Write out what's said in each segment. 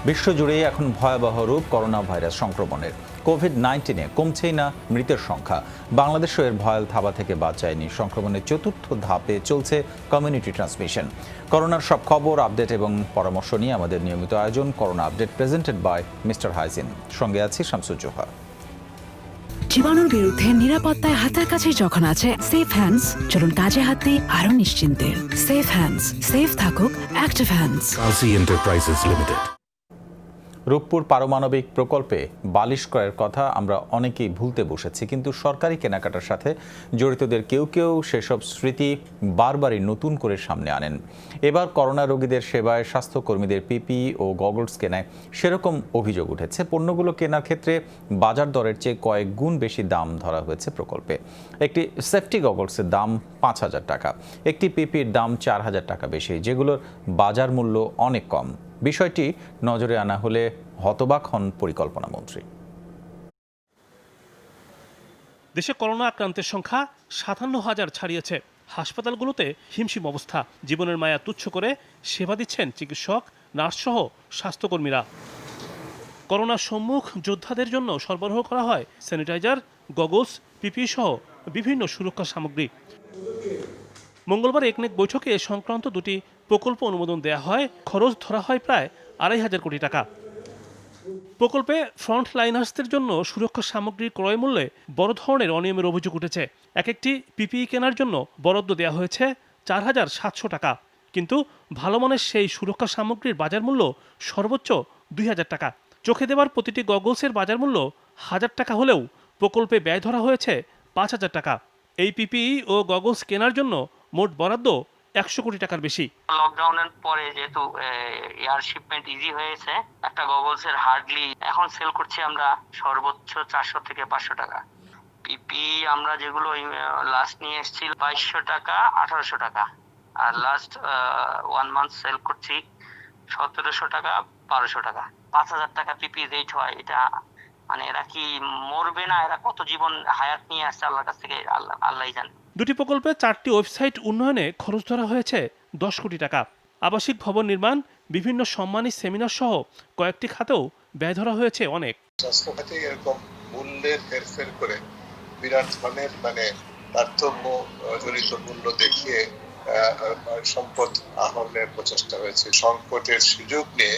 বিশ্বজুড়েই এখন ভয়াবহ রূপ করোনা ভাইরাস সংক্রমণের। কোভিড-19-এ কমছেই না মৃতের সংখ্যা। বাংলাদেশও এর ভয়াল থাবা থেকে বাঁচায়নি। সংক্রমণের চতুর্থ ধাপে চলছে কমিউনিটি ট্রান্সমিশন। করোনার সব খবর, আপডেট এবং পরামর্শ নিয়ে আমাদের নিয়মিত আয়োজন corona update, presented by Mister Hygiene. সঙ্গে আছি শামসুজ্জোহা। জীবাণুর বিরুদ্ধে নিরাপত্তায় হাতের কাছে যখন আছে সেফ হ্যান্ডস, চলুন কাজে হাত দিই আরো নিশ্চিন্তে। সেফ হ্যান্ডস, সেফ থাকুক অ্যাক্টিভ হ্যান্ডস। কাজী এন্টারপ্রাইজেস লিমিটেড। রূপপুর পারমাণবিক প্রকল্পে বালিশ ক্রয়ের কথা আমরা অনেকেই ভুলতে বসেছি, কিন্তু সরকারি কেনাকাটার সাথে জড়িতদের কেউ কেউ সেসব স্মৃতি বারবারই নতুন করে সামনে আনেন। এবার করোনা রোগীদের সেবায় স্বাস্থ্যকর্মীদের পিপিই ও গগলস কেনায় সেরকম অভিযোগ উঠেছে। পণ্যগুলো কেনার ক্ষেত্রে বাজার দরের চেয়ে কয়েক গুণ বেশি দাম ধরা হয়েছে প্রকল্পে। একটি সেফটি গগলসের দাম 5,000 টাকা, একটি পিপির দাম 4,000 টাকা বেশি, যেগুলোর বাজার মূল্য অনেক কম। বিষয়টি নজরে আনা হলে হতবাক হন পরিকল্পনা মন্ত্রী। দেশে করোনা আক্রান্তের সংখ্যা 57,000 ছাড়িয়েছে। হাসপাতালগুলোতে হিমশিম অবস্থা। জীবনের মায়া তুচ্ছ করে সেবা দিচ্ছেন চিকিৎসক, নার্স সহ স্বাস্থ্যকর্মীরা। করোনা সম্মুখ যোদ্ধাদের জন্য সরবরাহ করা হয় স্যানিটাইজার, গগলস, পিপিই সহ বিভিন্ন সুরক্ষা সামগ্রী। মঙ্গলবার একনেক বৈঠকে এ সংক্রান্ত দুটি প্রকল্প অনুমোদন দেওয়া হয়। খরচ ধরা হয় প্রায় 2,500 কোটি টাকা। প্রকল্পে ফ্রন্ট লাইনার্সদের জন্য সুরক্ষা সামগ্রী ক্রয় মূল্যে বড় ধরনের অনিয়মের অভিযোগ উঠেছে। এক একটি পিপিই কেনার জন্য বরাদ্দ দেওয়া হয়েছে 4,700 টাকা, কিন্তু ভালো মানের সেই সুরক্ষা সামগ্রীর বাজার মূল্য সর্বোচ্চ 2,000 টাকা। চোখে দেওয়ার প্রতিটি গগলসের বাজার মূল্য 1,000 টাকা হলেও প্রকল্পে ব্যয় ধরা হয়েছে 5,000 টাকা। এই পিপিই ও গগলস কেনার জন্য মোট বরাদ্দ 100 কোটি টাকার বেশি। লকডাউনের পরে যেহেতু এয়ার শিপমেন্ট ইজি হয়েছে, একটা গগলসের হার্ডলি এখন সেল করছি আমরা সর্বোচ্চ 400 থেকে 500 টাকা। পিপি আমরা যেগুলো লাস্ট নিয়ে এসেছি 2,200 টাকা, 1,800 টাকা, আর লাস্ট 1 মান্থ সেল করছি 1,700 টাকা, 1,200 টাকা। 5,000 টাকা পিপি রেট হয়। এটা মানে এরা কি মরবে না, এরা কত জীবন হায়াত নিয়ে আসছে আল্লাহর কাছ থেকে আল্লাহই জানে। দুটি প্রকল্পে 4টি ওয়েবসাইট উন্নয়নে খরচ ধরা হয়েছে 10 কোটি টাকা। আবাসিক ভবন নির্মাণ, বিভিন্ন সম্মানী সেমিনার সহ কয়েকটি খাতেও ব্যয় ধরা হয়েছে অনেক। স্বাস্থ্য খাতে এরকম মূল্যের হেরফের করে বিরাট ধরনের তারতম্য জড়িত মূল্য দেখিয়ে সম্পদ আহরণের প্রচেষ্টা হয়েছে। সংকটের সুযোগ নিয়ে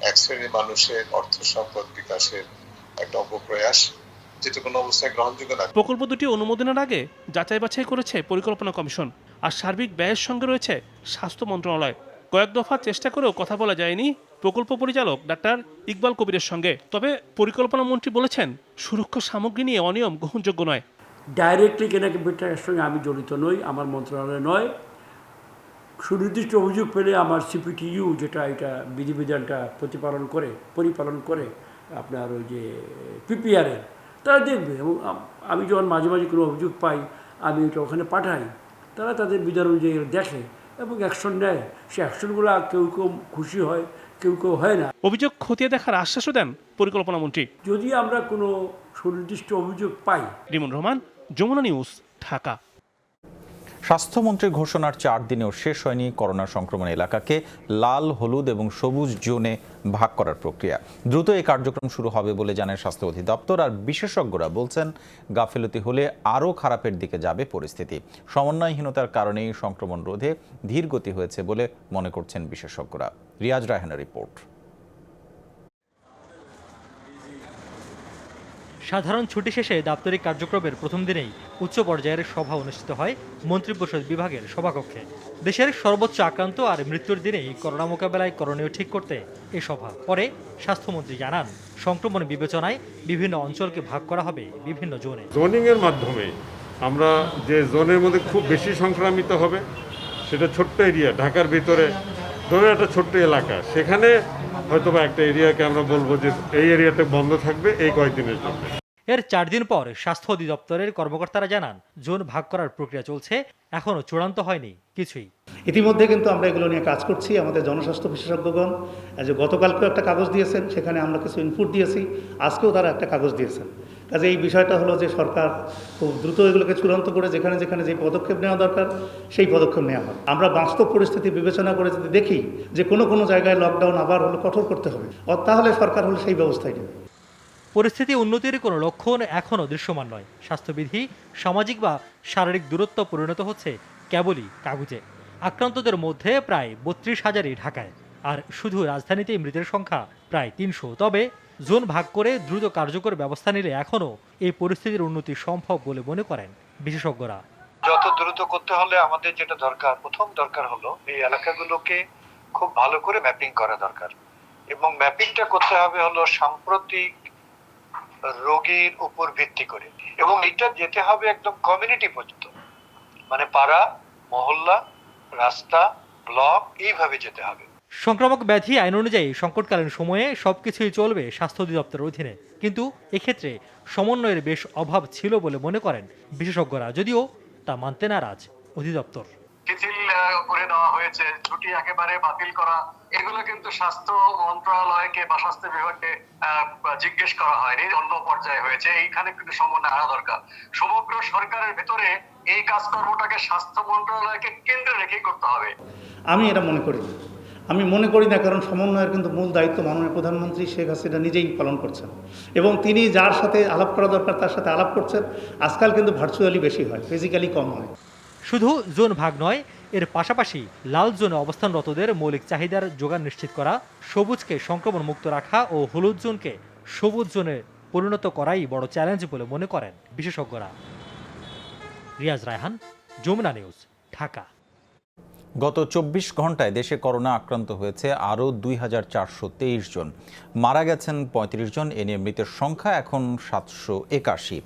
এক শ্রেণীর মানুষের অর্থ সম্পদ বিকাশের একটা অপপ্রয়াস, যেটা কোনো অবস্থায় গ্রহণযোগ্য না। প্রকল্প দুটি অনুমোদনের আগে যাচাই বাছাই করেছে পরিকল্পনা কমিশন, আর সার্বিক ব্যয়ের সঙ্গে রয়েছে স্বাস্থ্য মন্ত্রণালয়। কয়েক দফা চেষ্টা করেও কথা বলা যায়নি প্রকল্প পরিচালক ডাক্তার ইকবাল কবিরের সঙ্গে। তবে পরিকল্পনা মন্ত্রী বলেছেন, সুরক্ষা সামগ্রী নিয়ে অনিয়ম গ্রহণযোগ্য নয়। ডাইরেক্টলি কেনাকাটার সঙ্গে আমি জড়িত নই, আমার মন্ত্রণালয় নয়। সুনির্দিষ্ট অভিযোগ পেলে আমার সিপিটিইউ, যেটা এটা বিধিবিধানটা পরিপালন করে আপনার ওই যে পিপিআরের, তারা দেখবে। এবং আমি যখন মাঝে মাঝে কোনো অভিযোগ পাই, আমি এটা ওখানে পাঠাই, তারা তাদের বিধান অনুযায়ী দেখে এবং অ্যাকশন নেয়। সে অ্যাকশনগুলো কেউ কেউ খুশি হয়, কেউ কেউ হয় না। অভিযোগ খতিয়ে দেখার আশ্বাসও দেন পরিকল্পনা মন্ত্রী। যদি আমরা কোনো সুনির্দিষ্ট অভিযোগ পাই। রিমন রহমান, যমুনা নিউজ, ঢাকা। স্বাস্থ্যমন্ত্রীর ঘোষণার 4 দিনেও শেষ হয়নি করোনা সংক্রমণ এলাকাকে লাল, হলুদ এবং সবুজ জোনে ভাগ করার প্রক্রিয়া। দ্রুত এই কার্যক্রম শুরু হবে বলে জানায় স্বাস্থ্য অধিদপ্তর। আর বিশেষজ্ঞরা বলছেন, গাফিলতি হলে আরও খারাপের দিকে যাবে পরিস্থিতি। সমন্বয়হীনতার কারণেই সংক্রমণ রোধে ধীর গতি হয়েছে বলে মনে করছেন বিশেষজ্ঞরা। রিয়াজ রায়হানের রিপোর্ট। সাধারণ ছুটি শেষে দাপ্তরিক কার্যক্রমের প্রথম দিনেই উচ্চ পর্যায়ের সভা অনুষ্ঠিত হয় মন্ত্রিপরিষদ বিভাগের সভাকক্ষে। দেশের সর্বোচ্চ আক্রান্ত আর মৃত্যুর দিনেই করোনা মোকাবেলায় করণীয় ঠিক করতে এ সভা। পরে স্বাস্থ্যমন্ত্রী জানান, সংক্রমণ বিবেচনায় বিভিন্ন অঞ্চলকে ভাগ করা হবে বিভিন্ন জোনে। জোনিং এর মাধ্যমে আমরা যে জোনের মধ্যে খুব বেশি সংক্রামিত হবে, সেটা ছোট্ট এরিয়া, ঢাকার ভিতরে ধরে একটা ছোট্ট এলাকা, সেখানে হয়তো বা একটা এরিয়াকে আমরা বলবো যে এই এরিয়াতে বন্ধ থাকবে এই কয়েকদিনের জন্য। এর 4 দিন পর স্বাস্থ্য অধিদপ্তরের কর্মকর্তারা জানান, জোন ভাগ করার প্রক্রিয়া চলছে, এখনো চূড়ান্ত হয়নি কিছুই। ইতিমধ্যে কিন্তু আমরা এগুলো নিয়ে কাজ করছি। আমাদের জনস্বাস্থ্য বিশেষজ্ঞগণ যে গতকালকেও একটা কাগজ দিয়েছেন, সেখানে আমরা কিছু ইনপুট দিয়েছি, আজকেও তারা একটা কাগজ দিয়েছেন। কাজে এই বিষয়টা হলো যে সরকার খুব দ্রুত এগুলোকে চূড়ান্ত করে যেখানে যেখানে যে পদক্ষেপ নেওয়া দরকার সেই পদক্ষেপ নেওয়া হয়। আমরা বাস্তব পরিস্থিতি বিবেচনা করে যদি দেখি যে কোনো জায়গায় লকডাউন আবার হলো কঠোর করতে হবে, তাহলে সরকার হলো সেই ব্যবস্থাই নেবে। পরিস্থিতি উন্নতির কোনো লক্ষণ এখনও দৃশ্যমান নয়। স্বাস্থ্যবিধি সামাজিক বা শারীরিক দূরত্ব পরিণত হচ্ছে কেবলই কাগজে। আক্রান্তদের মধ্যে প্রায় 32,000ই ঢাকায়, আর শুধু রাজধানীতেই মৃতের সংখ্যা প্রায় 300। তবে জোন ভাগ করে দ্রুত কার্যকর ব্যবস্থা নিলে এখনও এই পরিস্থিতির উন্নতি সম্ভব বলে মনে করেন বিশেষজ্ঞরা। যত দ্রুত করতে হলে আমাদের যেটা দরকার, প্রথম দরকার হলো এই এলাকাগুলোকে খুব ভালো করে ম্যাপিং করা দরকার, এবং ম্যাপিংটা করতে হবে হলো সাম্প্রতিক রোগীর উপর ভিত্তি করে, এবং এটা যেতে হবে একদম কমিউনিটি পর্যন্ত, মানে পাড়া, মহল্লা, রাস্তা, ব্লক, এইভাবে যেতে হবে। সংক্রামক ব্যাধি আইন অনুযায়ী সংকটকালীন সময়ে সবকিছুই চলবে স্বাস্থ্য অধিদপ্তরের অধীনে, কিন্তু এক্ষেত্রে সমন্বয়ের বেশ অভাব ছিল বলে মনে করেন বিশেষজ্ঞরা, যদিও তা মানতে নারাজ অধিদপ্তর। শিথিল করে দেওয়া হয়েছে, ছুটি একেবারে বাতিল করা, এগুলো কিন্তু স্বাস্থ্য মন্ত্রণালয়কে বা স্বাস্থ্য বিভাগকে জিজ্ঞেস করা হয়নি, অন্য পর্যায়ে হয়েছে। এইখানে কিন্তু সমন্বয় আনা দরকার। সমগ্র সরকারের ভেতরে এই কাজকর্মটাকে স্বাস্থ্য মন্ত্রণালয়কে কেন্দ্রে রেখেই করতে হবে। আমি এটা মনে করি না, কারণ সমন্বয়ের কিন্তু মূল দায়িত্ব মাননীয় প্রধানমন্ত্রী শেখ হাসিনা নিজেই পালন করছেন, এবং তিনি যার সাথে আলাপ করা দরকার তার সাথে আলাপ করছেন। আজকাল কিন্তু ভার্চুয়ালি বেশি হয়, ফিজিক্যালি কম হয়। শুধু জোন ভাগ নয়, এর পাশাপাশি লাল জোনে অবস্থানরতদের মৌলিক চাহিদার যোগান নিশ্চিত করা, সবুজকে সংক্রমণ মুক্ত রাখা ও হলুদ জোনকে সবুজ জোনে পরিণত করাই বড় চ্যালেঞ্জ বলে মনে করেন বিশেষজ্ঞরা। রিয়াজ রায়হান, যমুনা নিউজ, ঢাকা। গত 24 ঘন্টায় দেশে করোনা আক্রান্ত হয়েছে আরও 2,423 জন, মারা গেছেন 35 জন। এ নিয়ে মৃতের সংখ্যা এখন 781।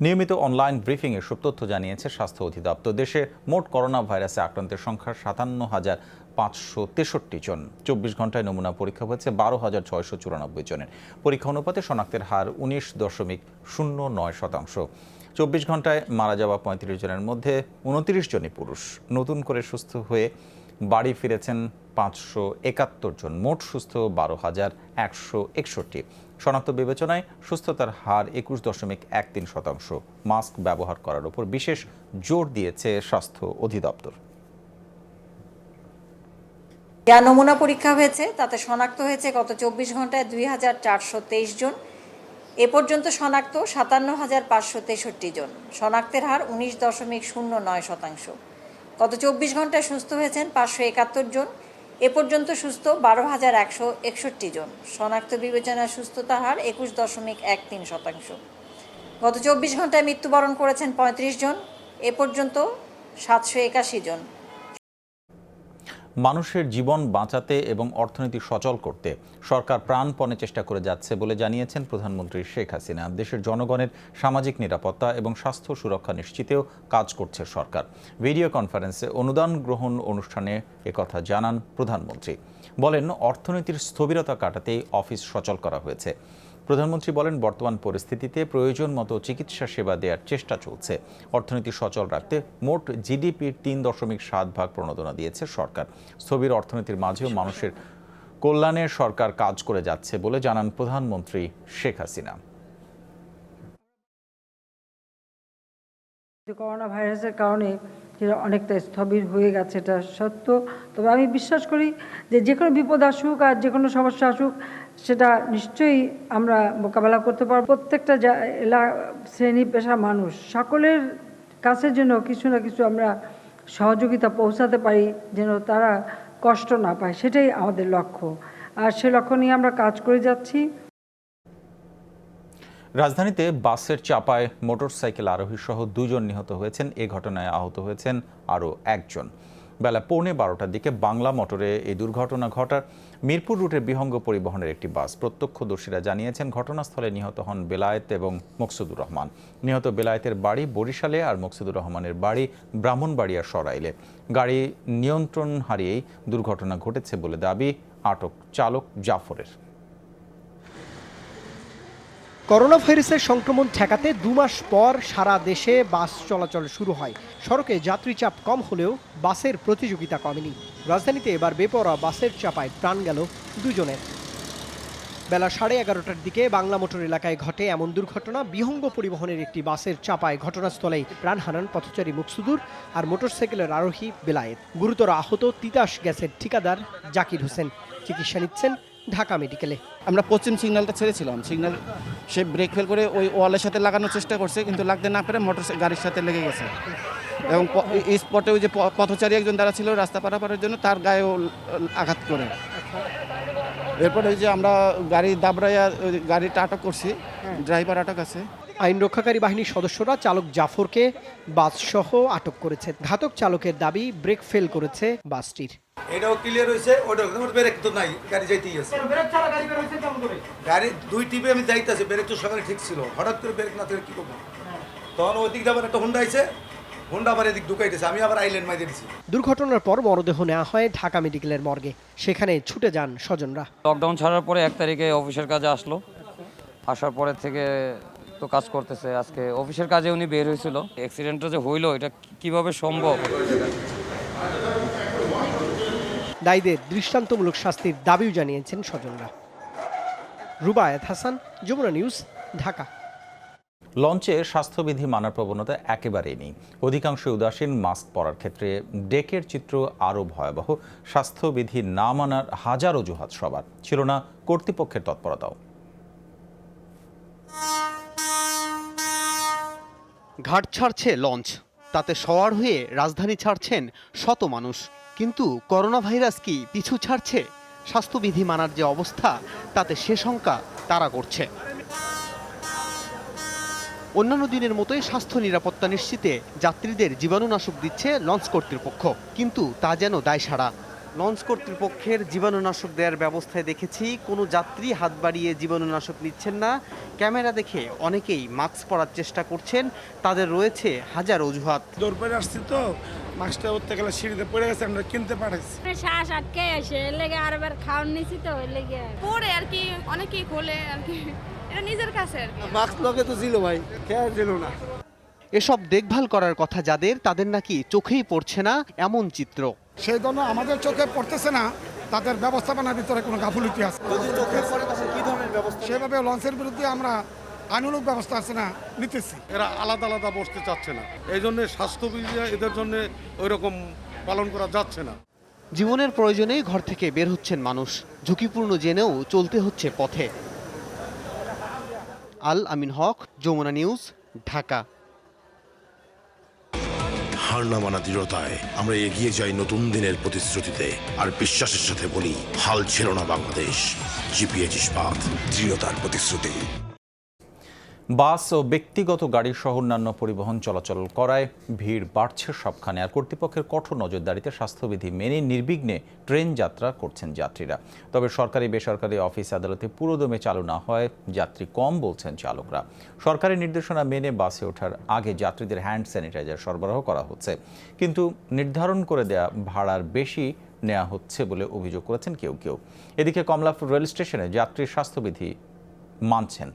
নিয়মিত অনলাইন ব্রিফিংয়ে সব তথ্য জানিয়েছে স্বাস্থ্য অধিদপ্তর। দেশে মোট করোনা ভাইরাসে আক্রান্তের সংখ্যা 57,563 জন। 24 ঘন্টায় নমুনা পরীক্ষা হয়েছে 12,694 জনের। পরীক্ষা অনুপাতে শনাক্তের হার 19.09%। 24 ঘন্টায় মারা যাওয়া 35 জনের মধ্যে 29 জনই পুরুষ। নতুন করে সুস্থ হয়ে বাড়ি ফিরেছেন 571 জন। মোট সুস্থ 12,161। শনাক্ত বিবেচনায় সুস্থতার হার 21.13%। মাস্ক ব্যবহার করার উপর বিশেষ জোর দিয়েছে স্বাস্থ্য অধিদপ্তর। যা নমুনা পরীক্ষা হয়েছে তাতে শনাক্ত হয়েছে গত 24 ঘন্টায় 2,423 জন। এ পর্যন্ত শনাক্ত 57,563 জন। শনাক্তের হার 19.09%। গত 24 ঘন্টায় সুস্থ হয়েছেন 571 জন। এ পর্যন্ত সুস্থ 12,161 জন। শনাক্ত বিবেচনায় সুস্থতার হার 21.13%। গত 24 ঘন্টায় মৃত্যুবরণ করেছেন 35 জন। এ পর্যন্ত 781 জন। মানুষের জীবন বাঁচাতে এবং অর্থনীতি সচল করতে সরকার প্রাণপণে চেষ্টা করে যাচ্ছে বলে জানিয়েছেন প্রধানমন্ত্রী শেখ হাসিনা। দেশের জনগণের সামাজিক নিরাপত্তা এবং স্বাস্থ্য সুরক্ষা নিশ্চিতেও কাজ করছে সরকার। ভিডিও কনফারেন্সে অনুদান গ্রহণ অনুষ্ঠানে একথা জানান প্রধানমন্ত্রী। বলেন, অর্থনীতির স্থবিরতা কাটাতেই অফিস সচল করা হয়েছে। প্রধানমন্ত্রী বলেন, বর্তমান পরিস্থিতিতে প্রয়োজন মতো চিকিৎসা সেবা দেওয়ার চেষ্টা চলছে। অর্থনীতি সচল রাখতে মোট জিডিপির 3.7 প্রণোদনা দিয়েছে সরকার। স্থবির অর্থনীতির মাঝেও মানুষের কল্যাণে সরকার কাজ করে যাচ্ছে বলে জানান প্রধানমন্ত্রী শেখ হাসিনা। করোনা ভাইরাসের কারণে অনেকটা স্থবির হয়ে গেছে, এটা সত্য। তবে আমি বিশ্বাস করি যে কোনো বিপদ আসুক আর যে কোনো সমস্যা আসুক, সেটা নিশ্চয়ই আমরা মোকাবেলা করতে পারব। প্রত্যেকটা শ্রেণী পেশা মানুষ সকলের কাছে যেন কিছু না কিছু আমরা সহযোগিতা পৌঁছাতে পারি, যেন তারা কষ্ট না পায়, সেটাই আমাদের লক্ষ্য। আর সে লক্ষ্য নিয়ে আমরা কাজ করে যাচ্ছি। রাজধানীতে বাসের চাপায় মোটরসাইকেল আরোহী সহ 2 জন নিহত হয়েছেন। এ ঘটনায় আহত হয়েছেন আরও 1 জন। বেলা 11:15টার দিকে বাংলা মোটরে এই দুর্ঘটনা ঘটার মিরপুর রুটের বিহঙ্গ পরিবহনের একটি বাস। প্রত্যক্ষদর্শীরা জানিয়েছেন, ঘটনাস্থলে নিহত হন বেলায়েত এবং মকসুদুর রহমান। নিহত বেলায়েতের বাড়ি বরিশালে আর মকসুদুর রহমানের বাড়ি ব্রাহ্মণবাড়িয়া সরাইলে। গাড়ি নিয়ন্ত্রণ হারিয়েই দুর্ঘটনা ঘটেছে বলে দাবি আটক চালক জাফরের। করোনা ভাইরাসের সংক্রমণ ঠেকাতে 2 মাস পর সারা দেশে বাস চলাচল শুরু হয়। সড়কে যাত্রী চাপ কম হলেও বাসের প্রতিযোগিতা কমেনি। রাজধানীতে এবার বেপরোয়া বাসের চাপায় প্রাণ গেল 2 জনের। বেলা 11:30টার দিকে বাংলা মোটর এলাকায় ঘটে এমন দুর্ঘটনা। বিহঙ্গ পরিবহনের একটি বাসের চাপায় ঘটনাস্থলেই প্রাণ হারান পথচারী মুকসুদুর আর মোটরসাইকেলের আরোহী বেলায়েত। গুরুতর আহত তিতাস গ্যাসের ঠিকাদার জাকির হোসেন। চিকিৎসা নিচ্ছেন ঢাকা মেডিকেলে। আমরা পশ্চিম সিগন্যালটা ছেড়েছিলাম, সিগন্যাল সে ব্রেক ফেল করে ওই ওয়ালের সাথে লাগানোর চেষ্টা করছে, কিন্তু লাগতে না পেরে গাড়ির সাথে লেগে গেছে এবং এই স্পটে ওই যে পথচারী একজন দাঁড়া ছিল রাস্তা পারাপারের জন্য, তার গায়েও আঘাত করে। এরপরে ওই যে আমরা গাড়ি দাবড়াইয়া গাড়িটা আটক করছি, ড্রাইভার আটক আছে। আইন রক্ষাকারী বাহিনীর সদস্যরা চালক জাফরকে বাসসহ আটক করেছে। ঘাতক চালকের দাবি ব্রেক ফেল করেছে বাসটির। এটাও ক্লিয়ার হয়েছে, ওটা ব্রেক তো নাই, গাড়ি যাইতেই আছে। গাড়ি দুই টিপে আমি যাইতেছি, ব্রেক তো সকালে ঠিক ছিল, হঠাৎ করে ব্রেক না থাকলে কি করবো? তখন ওই দিক আবার একটা হুন্ডা আইছে, হুন্ডা আবার এদিক ঢুকাইতেছে, আমি আবার আইল্যান্ড মাই দিয়েছি। দুর্ঘটনার পর মরদেহ নেওয়া হয় ঢাকা মেডিকেলের মর্গে। সেখানে ছুটে যান স্বজনরা। লকডাউন ছাড়ার পরে 1 তারিখে অফিসের কাজে আসলো, আসার পরে থেকে তো কাজ করতেছে। আজকে অফিসের কাজে উনি বের হয়েছিল। অ্যাক্সিডেন্টটা যে হইলো এটা কিভাবে সম্ভব? দায়ীদের দৃষ্টান্তমূলক শাস্তির দাবিও জানিয়েছেন স্বজনরা। রুবায়েত হাসান, যমুনা নিউজ, ঢাকা। লঞ্চে স্বাস্থ্যবিধি মানার প্রবণতা একেবারেই নেই। অধিকাংশ উদাসীন। মাস্ক পরার ক্ষেত্রে ডেকের চিত্র আরও ভয়াবহ। স্বাস্থ্যবিধি না মানার হাজার অজুহাত সবার, ছিল না কর্তৃপক্ষের তৎপরতাও। ঘাট ছাড়ছে লঞ্চ, তাতে সওয়ার হয়ে রাজধানী ছাড়ছেন শত মানুষ। কিন্তু করোনা ভাইরাস কি পিছু ছাড়ছে? স্বাস্থ্যবিধি মানার যে অবস্থা, তাতে সে শঙ্কা তাড়া করছে। অন্যান্য দিনের মতোই স্বাস্থ্য নিরাপত্তা নিশ্চিতে যাত্রীদের জীবাণুনাশক দিচ্ছে লঞ্চ কর্তৃপক্ষ, কিন্তু তা যেন দায়সারা। লঞ্চ কর্তৃপক্ষের জীবাণুনাশক দেওয়ার ব্যবস্থায় দেখেছি কোনো যাত্রী হাত বাড়িয়ে জীবাণুনাশক নিচ্ছেন না। ক্যামেরা দেখে অনেকেই মাস্ক পরার চেষ্টা করছেন, তাদের রয়েছে হাজার অজুহাত। দৌড় পরে আসছি তো, মাস্কটা উঠতে গেলে সিঁড়িতে পড়ে গেছে, আমরা কিনতে পাঠাইছি। শ্বাস আটকে আসে, লেগে আরবার খাওয়ান নিছি তো, লেগে পরে আর কি অনেকেই খোলে আর কি, এটা নিজের কাছে আর কি। মাস্ক লগে তো ছিল ভাই, খেয়াল ছিল না। এসব দেখভাল করার কথা যাদের, তাদের নাকি চোখেই পড়ছে না এমন চিত্র। সেই জন্য আমাদের চোখে পড়তেছে না, তাদের ব্যবস্থাপনার ভিতরে কোনো গাফুলতি আছে। সেভাবে লঞ্চের বিরুদ্ধে আমরা আইনমূলক ব্যবস্থা আছে না নিতেছি। এরা আলাদা আলাদা বসতে চাচ্ছে না, এই জন্য স্বাস্থ্যবিধি এদের জন্য ওই রকম পালন করা যাচ্ছে না। জীবনের প্রয়োজনেই ঘর থেকে বের হচ্ছেন মানুষ, ঝুঁকিপূর্ণ জেনেও চলতে হচ্ছে পথে। আল আমিন হক, যমুনা নিউজ, ঢাকা। হার না মানা দৃঢ়তায় আমরা এগিয়ে যাই নতুন দিনের প্রতিশ্রুতিতে, আর বিশ্বাসের সাথে বলি, হাল ছিল না বাংলাদেশ। জিপিএইচ ইস্পাত, দৃঢ়তার প্রতিশ্রুতি। বাস ও ব্যক্তিগত গাড়ি সহ অন্যান্য পরিবহন চলাচল করায় ভিড় বাড়ছে সবখানে। আর কর্তৃপক্ষের কঠোর নজরদারিতে স্বাস্থ্যবিধি মেনে নির্বিঘ্নে ট্রেন যাত্রা করছেন যাত্রীরা। তবে সরকারি বেসরকারি অফিস আদালতে পুরোদমে চালু না হয় যাত্রী কম বলছেন চালকরা। সরকারি নির্দেশনা মেনে বাসে ওঠার আগে যাত্রীদের হ্যান্ড স্যানিটাইজার সরবরাহ করা হচ্ছে, কিন্তু নির্ধারণ করে দেয়া ভাড়ার বেশি নেওয়া হচ্ছে বলে অভিযোগ করেছেন কেউ কেউ। এদিকে কমলাপুর রেল স্টেশনে যাত্রীর স্বাস্থ্যবিধি মানছেন।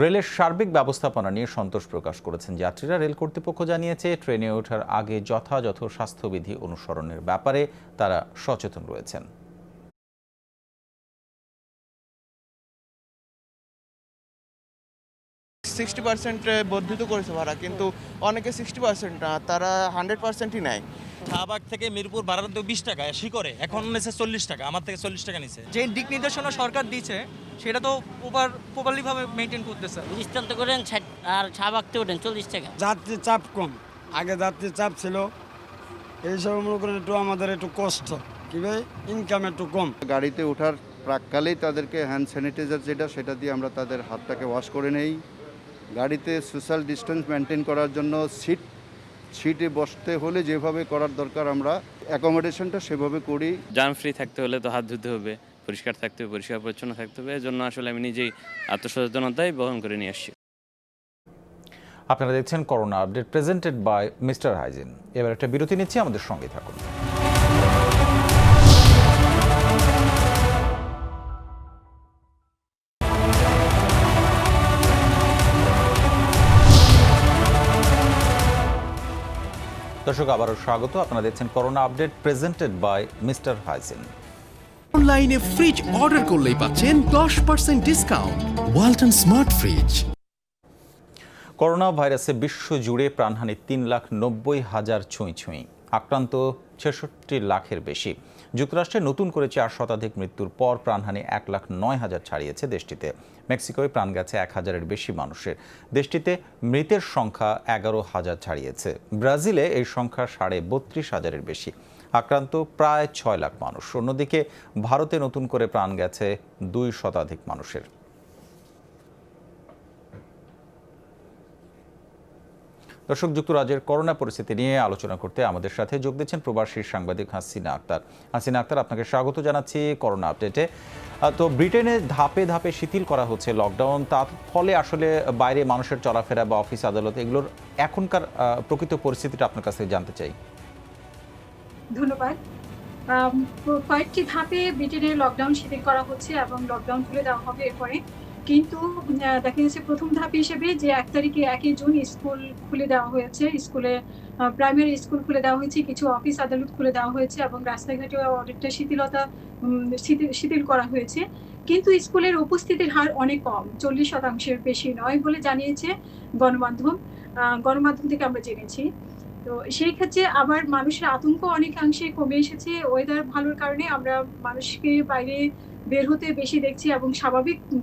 রেলের সার্বিক ব্যবস্থাপনা নিয়ে সন্তোষ প্রকাশ করেছেন যাত্রীরা। রেল কর্তৃপক্ষ জানিয়েছে, ট্রেনে ওঠার আগে যথাযথ স্বাস্থ্যবিধি অনুসরণের ব্যাপারে তারা সচেতন রয়েছেন। 60% বর্ধিত করেছে ভাড়া, কিন্তু অনেকে 60% না, তারা 100%ই নেয়। শাহবাগ থেকে মিরপুর ভাড়া তো 20 টাকা শিকরে, এখন নিচ্ছে 40 টাকা, আমার থেকে 40 টাকা নিচ্ছে। যে দিক নির্দেশনা সরকার দিয়েছে সেটা তো প্রপারলি ভাবে মেইনটেইন করতেছে। দৃষ্টান্ত করেন আর শাহবাগ থেকে ওঠেন 40 টাকা। যাত্রীর চাপ কম, আগে যাত্রীর চাপ ছিল, এইসব মনে করেন একটু আমাদের একটু কষ্ট, কি ভাই ইনকাম একটু কম। গাড়িতে ওঠার প্রাককালেই তাদেরকে হ্যান্ড স্যানিটাইজার সেটা দিয়ে আমরা তাদের হাতটাকে ওয়াশ করে নেই। গাড়িতে সোশ্যাল ডিস্টেন্স মেনটেন করার জন্য সিটে বসতে হলে যেভাবে করার দরকার আমরা অ্যাকোমোডেশনটা সেভাবে করি। জার্ম ফ্রি থাকতে হলে তো হাত ধুতে হবে, পরিষ্কার থাকতে হবে, পরিষ্কার পরিচ্ছন্ন থাকতে হবে। এজন্য আসলে আমি নিজেই আত্মসচেতনতাই বহন করে নিয়ে আসছি। আপনারা দেখছেন corona update presented by Mister Hygiene. এবার একটা বিরতি নিচ্ছি, আমাদের সঙ্গে থাকুন। দর্শক আবারও স্বাগত। আপনারা দেখছেন corona update presented by Mister Hygiene. অনলাইনে ফ্রিজ অর্ডার করলেই পাচ্ছেন 10% discount. Walton smart fridge. Corona ভাইরাসে বিশ্বজুড়ে প্রাণহানি 3,90,000 ছুঁই। আক্রান্ত 66 লাখের বেশি। যুক্তরাষ্ট্রে নতুন করে 4 শতাধিক মৃত্যুর পর প্রাণহানি 1,09,000 ছাড়িয়েছে দেশটিতে। মেক্সিকোয় প্রাণ গেছে 1,000-এর বেশি মানুষের। দেশটিতে মৃতের সংখ্যা 11,000 ছাড়িয়েছে। ব্রাজিলে এই সংখ্যা 32,500-এর বেশি। আক্রান্ত প্রায় 6 লাখ মানুষ। অন্যদিকে ভারতে নতুন করে প্রাণ গেছে 2 শতাধিক মানুষের। দর্শক, যুক্তরাজ্যের করোনা পরিস্থিতি নিয়ে আলোচনা করতে আমাদের সাথে যোগ দিচ্ছেন প্রবাসী সাংবাদিক হাসিনা আক্তার। হাসিনা আক্তার, আপনাকে স্বাগত জানাচ্ছি করোনা আপডেটে। তো ব্রিটেনে ধাপে ধাপে শিথিল করা হচ্ছে লকডাউন, তার ফলে আসলে বাইরে মানুষের চলাফেরা বা অফিস আদালত এগুলোর এখনকার প্রকৃত পরিস্থিতিটা আপনার কাছে জানতে চাই। ধন্যবাদ। কয়েকটি ধাপে ব্রিটেনে লকডাউন শিথিল করা হচ্ছে এবং লকডাউন খুলে দেওয়া হবে এরপরে। কিন্তু দেখা যাচ্ছে প্রথম ধাপ হিসেবে যে 1 তারিখে 1 জুন স্কুল খুলে দেওয়া হয়েছে, স্কুলে প্রাইমারি স্কুল খুলে দেওয়া হয়েছে, কিছু অফিস আদালত খুলে দেওয়া হয়েছে এবং রাস্তাঘাটে অনেকটা শিথিল করা হয়েছে। কিন্তু স্কুলের উপস্থিতির হার অনেক কম, 40% বেশি নয় বলে জানিয়েছে গণমাধ্যম থেকে আমরা জেনেছি। তো সেই ক্ষেত্রে আবার মানুষের আতঙ্ক অনেকাংশে কমে এসেছে। ওয়েদার ভালোর কারণে আমরা মানুষকে বাইরে বের হতে বেশি দেখছি এবং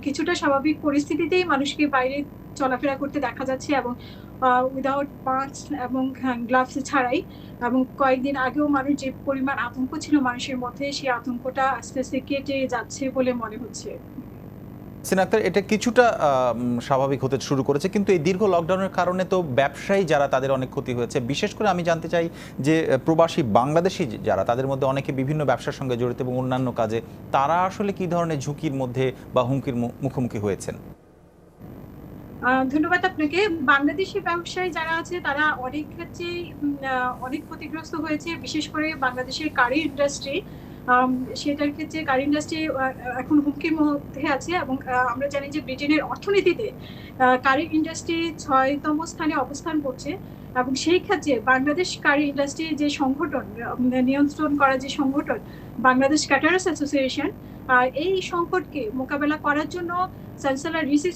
কিছুটা স্বাভাবিক পরিস্থিতিতেই মানুষকে বাইরে চলাফেরা করতে দেখা যাচ্ছে এবং উইদাউট মাস্ক এবং গ্লাভস ছাড়াই। এবং কয়েকদিন আগেও মানুষ যে পরিমাণ আতঙ্ক ছিল মানুষের মধ্যে, সেই আতঙ্কটা আস্তে আস্তে কেটে যাচ্ছে বলে মনে হচ্ছে। সিনাক্তার, এটা কিছুটা স্বাভাবিক হতে শুরু করেছে, কিন্তু এই দীর্ঘ লকডাউনের কারণে তো ব্যবসায়ী যারা তাদের অনেক ক্ষতি হয়েছে। বিশেষ করে আমি জানতে চাই যে প্রবাসী বাংলাদেশি যারা, তাদের মধ্যে অনেকে বিভিন্ন ব্যবসার সঙ্গে জড়িত এবং অন্যান্য কাজে, তারা আসলে কি ধরনের ঝুঁকির মধ্যে বা হুমকির মুখোমুখি হয়েছেন? ধন্যবাদ আপনাকে। বাংলাদেশি ব্যবসায়ী যারা আছে তারা অনেক ক্ষেত্রেই অনেক ক্ষতিগ্রস্ত হয়েছে। বিশেষ করে বাংলাদেশের গাড়ি ইন্ডাস্ট্রি, সেটার ক্ষেত্রে গাড়ি ইন্ডাস্ট্রি এখন হুমকির মধ্যে আছে এবং আমরা জানি যে ব্রিটেনের অর্থনীতিতে গাড়ি ইন্ডাস্ট্রি 6তম স্থানে অবস্থান করছে। এবং সেই ক্ষেত্রে বাংলাদেশ গাড়ি ইন্ডাস্ট্রি যে সংগঠন নিয়ন্ত্রণ করা, যে সংগঠন বাংলাদেশ ক্যাটারার্স অ্যাসোসিয়েশন, এই সংকটকে মোকাবেলা করার জন্য চ্যান্সেলর ঋষি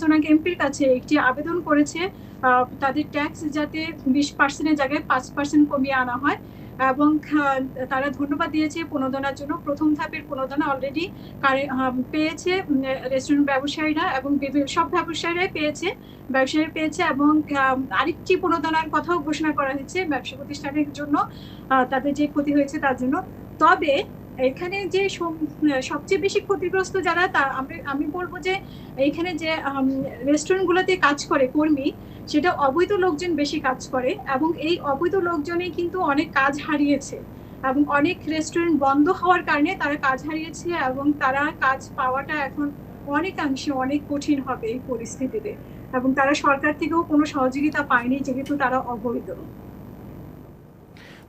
সোনাক এমপির কাছে একটি আবেদন করেছে তাদের ট্যাক্স যাতে 20%-এর জায়গায় 5% কমিয়ে আনা হয়। এবং তারা ধন্যবাদ দিয়েছে প্রণোদনার জন্য। প্রথম ধাপের প্রণোদনা অলরেডি পেয়েছে রেস্টুরেন্ট ব্যবসায়ীরা এবং সব ব্যবসায়ীরাই পেয়েছে এবং আরেকটি প্রণোদনার কথাও ঘোষণা করা হয়েছে ব্যবসা প্রতিষ্ঠানের জন্য, তাদের যে ক্ষতি হয়েছে তার জন্য। তবে এখানে যে সবচেয়ে বেশি ক্ষতিগ্রস্ত যারা, আমি বলবো যে এইখানে যে রেস্টুরেন্টগুলোতে কাজ করে কর্মী, সেটা অবৈধ লোকজন বেশি কাজ করে এবং এই অবৈধ লোকজনই কিন্তু অনেক কাজ হারিয়েছে এবং অনেক রেস্টুরেন্ট বন্ধ হওয়ার কারণে তারা কাজ হারিয়েছে এবং তারা কাজ পাওয়াটা এখন অনেকাংশে অনেক কঠিন হবে এই পরিস্থিতিতে। এবং তারা সরকার থেকেও কোনো সহযোগিতা পায়নি যেহেতু তারা অবৈধ।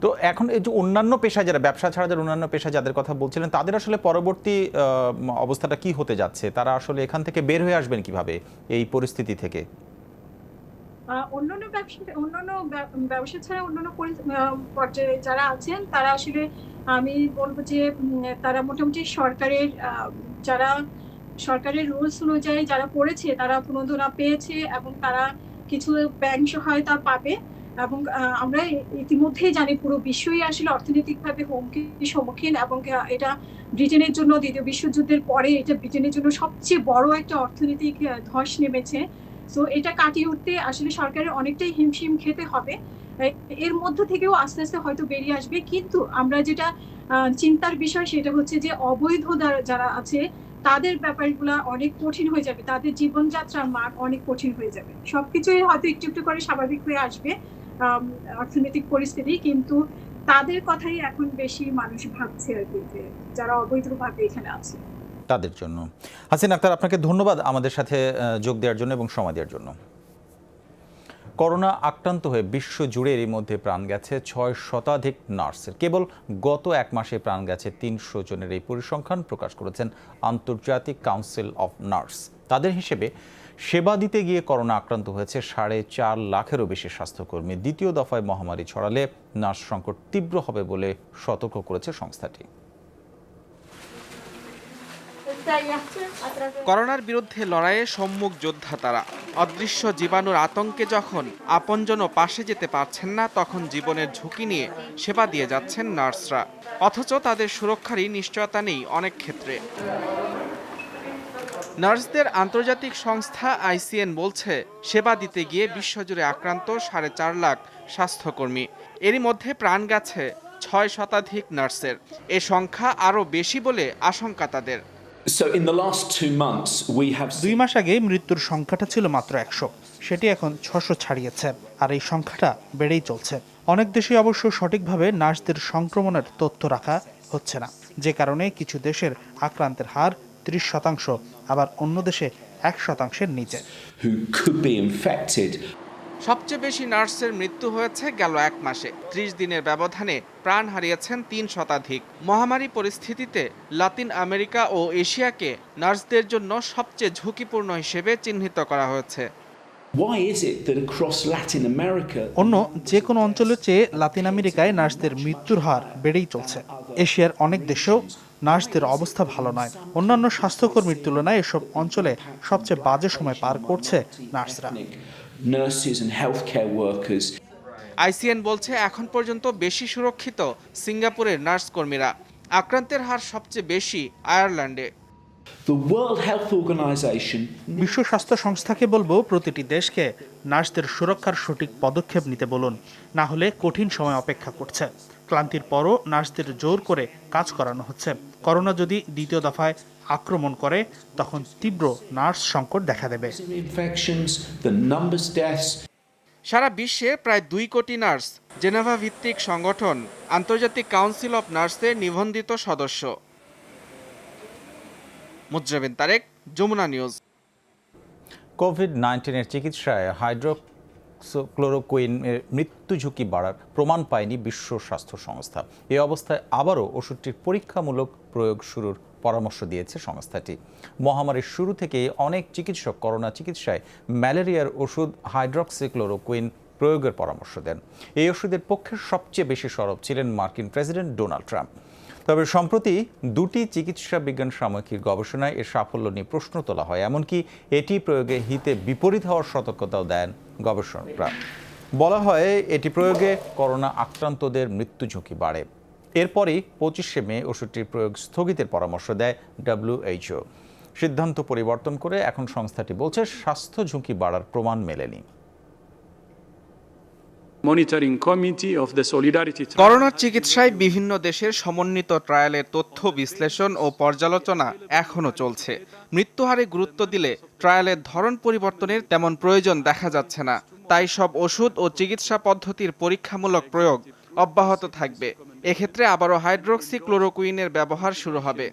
তো এখন এই যে অন্যান্য পেশা যারা, ব্যবসা ছাড়া যারা অন্যান্য পেশা যাদের কথা বলছিলেন, তাদের আসলে পরবর্তী অবস্থাটা কি হতে যাচ্ছে? তারা আসলে এখান থেকে বের হয়ে আসবেন কিভাবে এই পরিস্থিতি থেকে? অন্যান্য ব্যবসা ছাড়া অন্যান্য পর্যায়ে যারা আছেন তারা আসলে আমি বলবো যে তারা মোটামুটি সরকারের রুলস অনুযায়ী যারা পড়েছে তারা প্রণোদনা পেয়েছে এবং তারা কিছু ব্যাংক সহায়তা পাবে। এবং আমরা ইতিমধ্যেই জানি পুরো বিশ্বই আসলে অর্থনৈতিকভাবে হুমকির সম্মুখীন এবং এটা ব্রিটেনের জন্য দ্বিতীয় বিশ্বযুদ্ধের পরে এটা ব্রিটেনের জন্য সবচেয়ে বড় একটা অর্থনৈতিক ধস নেমেছে। সো এটা কাটিয়ে উঠতে আসলে সরকারের অনেকটাই হিমশিম খেতে হবে। এর মধ্য থেকেও আস্তে আস্তে হয়তো বেরিয়ে আসবে। কিন্তু আমরা যেটা চিন্তার বিষয় সেটা হচ্ছে যে অবৈধ যারা আছে তাদের ব্যাপারগুলো অনেক কঠিন হয়ে যাবে, তাদের জীবনযাত্রার মান অনেক কঠিন হয়ে যাবে। সবকিছুই হয়তো একটু একটু করে স্বাভাবিক হয়ে আসবে অর্থনৈতিক পরিস্থিতি, কিন্তু তাদের কথাই এখন বেশি মানুষ ভাবছে আর কি, যে যারা অবৈধভাবে এখানে আছে তাদের জন্য। হাসিনা আক্তার, আপনাকে ধন্যবাদ আমাদের সাথে যোগ দেওয়ার জন্য এবং সময় দেওয়ার জন্য। করোনা আক্রান্ত হয়ে বিশ্ব জুড়ে এরই মধ্যে প্রাণ গেছে 6 শতাধিক নার্সের। কেবল গত 1 মাসে প্রাণ গেছে 300 জনের। এই পরিসংখ্যান প্রকাশ করেছেন আন্তর্জাতিক কাউন্সিল অফ নার্স। তাদের হিসেবে সেবা দিতে গিয়ে করোনা আক্রান্ত হয়েছে 4.5 লাখেরও বেশি স্বাস্থ্যকর্মী। দ্বিতীয় দফায় মহামারী ছড়ালে নার্স সংকট তীব্র হবে বলে সতর্ক করেছে সংস্থাটি। করোনার বিরুদ্ধে লড়াইয়ে সম্মুখ যোদ্ধা তারা। অদৃশ্য জীবাণুর আতঙ্কে যখন আপনজনও পাশে যেতে পারছেন না, তখন জীবনের ঝুঁকি নিয়ে সেবা দিয়ে যাচ্ছেন নার্সরা। অথচ তাদের সুরক্ষারই নিশ্চয়তা নেই অনেক ক্ষেত্রে। নার্সদের আন্তর্জাতিক সংস্থা ICN বলছে, সেবা দিতে গিয়ে বিশ্বজুড়ে আক্রান্ত 4.5 লাখ স্বাস্থ্যকর্মী। এরই মধ্যে প্রাণ গেছে 6 শতাধিক নার্সের। এ সংখ্যা আরও বেশি বলে আশঙ্কা তাদের। 2 মাস আগে মৃত্যুর সংখ্যাটা ছিল মাত্র 100, সেটি এখন 600 ছাড়িয়েছে, আর এই সংখ্যাটা বেড়েই চলছে। অনেক দেশে অবশ্য সঠিকভাবে নার্সদের সংক্রমণের তথ্য রাখা হচ্ছে না, যে কারণে কিছু দেশের আক্রান্তের হার 30%, আবার অন্য দেশে 1%-এর নিচে। সবচেয়ে বেশি নার্সের মৃত্যু হয়েছে গেল 1 মাসে। 30 দিনের ব্যবধানে প্রাণ হারিয়েছেন 3 শতাধিক। মহামারী পরিস্থিতিতে লাতিন আমেরিকা ও এশিয়াকে নার্সদের জন্য সবচেয়ে ঝুঁকিপূর্ণ হিসেবে চিহ্নিত করা হয়েছে। অন্য যে কোনো অঞ্চলের চেয়ে লাতিন আমেরিকায় নার্সদের মৃত্যুর হার বেড়েই চলছে। এশিয়ার অনেক দেশেও নার্সদের অবস্থা ভালো নয়। অন্যান্য স্বাস্থ্যকর্মীর তুলনায় এসব অঞ্চলে সবচেয়ে বাজে সময় পার করছে নার্সরা। ICN বলছে, এখন পর্যন্ত বেশি সুরক্ষিত সিঙ্গাপুরের নার্স কর্মীরা। আক্রান্তের হার সবচেয়ে বেশি আয়ারল্যান্ডে। বিশ্ব স্বাস্থ্য সংস্থাকে বলবো, প্রতিটি দেশকে নার্সদের সুরক্ষার সঠিক পদক্ষেপ নিতে বলুন, না হলে কঠিন সময় অপেক্ষা করছে। ক্লান্তির পরও নার্সদের জোর করে কাজ করানো হচ্ছে। করোনা যদি দ্বিতীয় দফায় আক্রমণ করে, তখন তীব্র নার্স সংকট দেখা দেবে। সারা বিশ্বে প্রায় 2 কোটি নার্স জেনেভা ভিত্তিক সংগঠন আন্তর্জাতিক কাউন্সিল অফ নার্সের নিবন্ধিত সদস্য। মুজরাবিন তারেক, যমুনা নিউজ। কোভিড-19 চিকিৎসায় হাইড্রোক্সিক্লোরোকুইনের মৃত্যু ঝুঁকি বাড়ার প্রমাণ পায়নি বিশ্ব স্বাস্থ্য সংস্থা। এই অবস্থায় আবারও ওষুধটির পরীক্ষামূলক প্রয়োগ শুরুর পরামর্শ দিয়েছে সংস্থাটি। মহামারীর শুরু থেকেই অনেক চিকিৎসক করোনা চিকিৎসায় ম্যালেরিয়ার ওষুধ হাইড্রোক্সিক্লোরোকুইন প্রয়োগের পরামর্শ দেন। এই ওষুধের পক্ষে সবচেয়ে বেশি সরব ছিলেন মার্কিন প্রেসিডেন্ট ডোনাল্ড ট্রাম্প। তবে সম্প্রতি 2টি চিকিৎসা বিজ্ঞান সাময়িকীর গবেষণায় এর সাফল্য নিয়ে প্রশ্ন তোলা হয়। এমনকি এটি প্রয়োগে হিতে বিপরীত হওয়ার সতর্কতাও দেন গবেষকরা। বলা হয়, এটি প্রয়োগে করোনা আক্রান্তদের মৃত্যু ঝুঁকি বাড়ে। এরপরই 25শে মে ওষুধটির প্রয়োগ স্থগিতের পরামর্শ দেয় WHO। সিদ্ধান্ত পরিবর্তন করে এখন সংস্থাটি বলছে, স্বাস্থ্য ঝুঁকি বাড়ার প্রমাণ মেলেনি। করোনার চিকিৎসায় বিভিন্ন দেশের সমন্বিত ট্রায়ালের তথ্য বিশ্লেষণ ও পর্যালোচনা এখনো চলছে। মৃত্যুহারে গুরুত্ব দিলে ট্রায়ালের ধরন পরিবর্তনের তেমন প্রয়োজন দেখা যাচ্ছে না। তাই সব ওষুধ ও চিকিৎসা পদ্ধতির পরীক্ষামূলক প্রয়োগ অব্যাহত থাকবে। এক্ষেত্রে আবারও হাইড্রোক্সিক্লোরোকুইনের ব্যবহার শুরু হবে।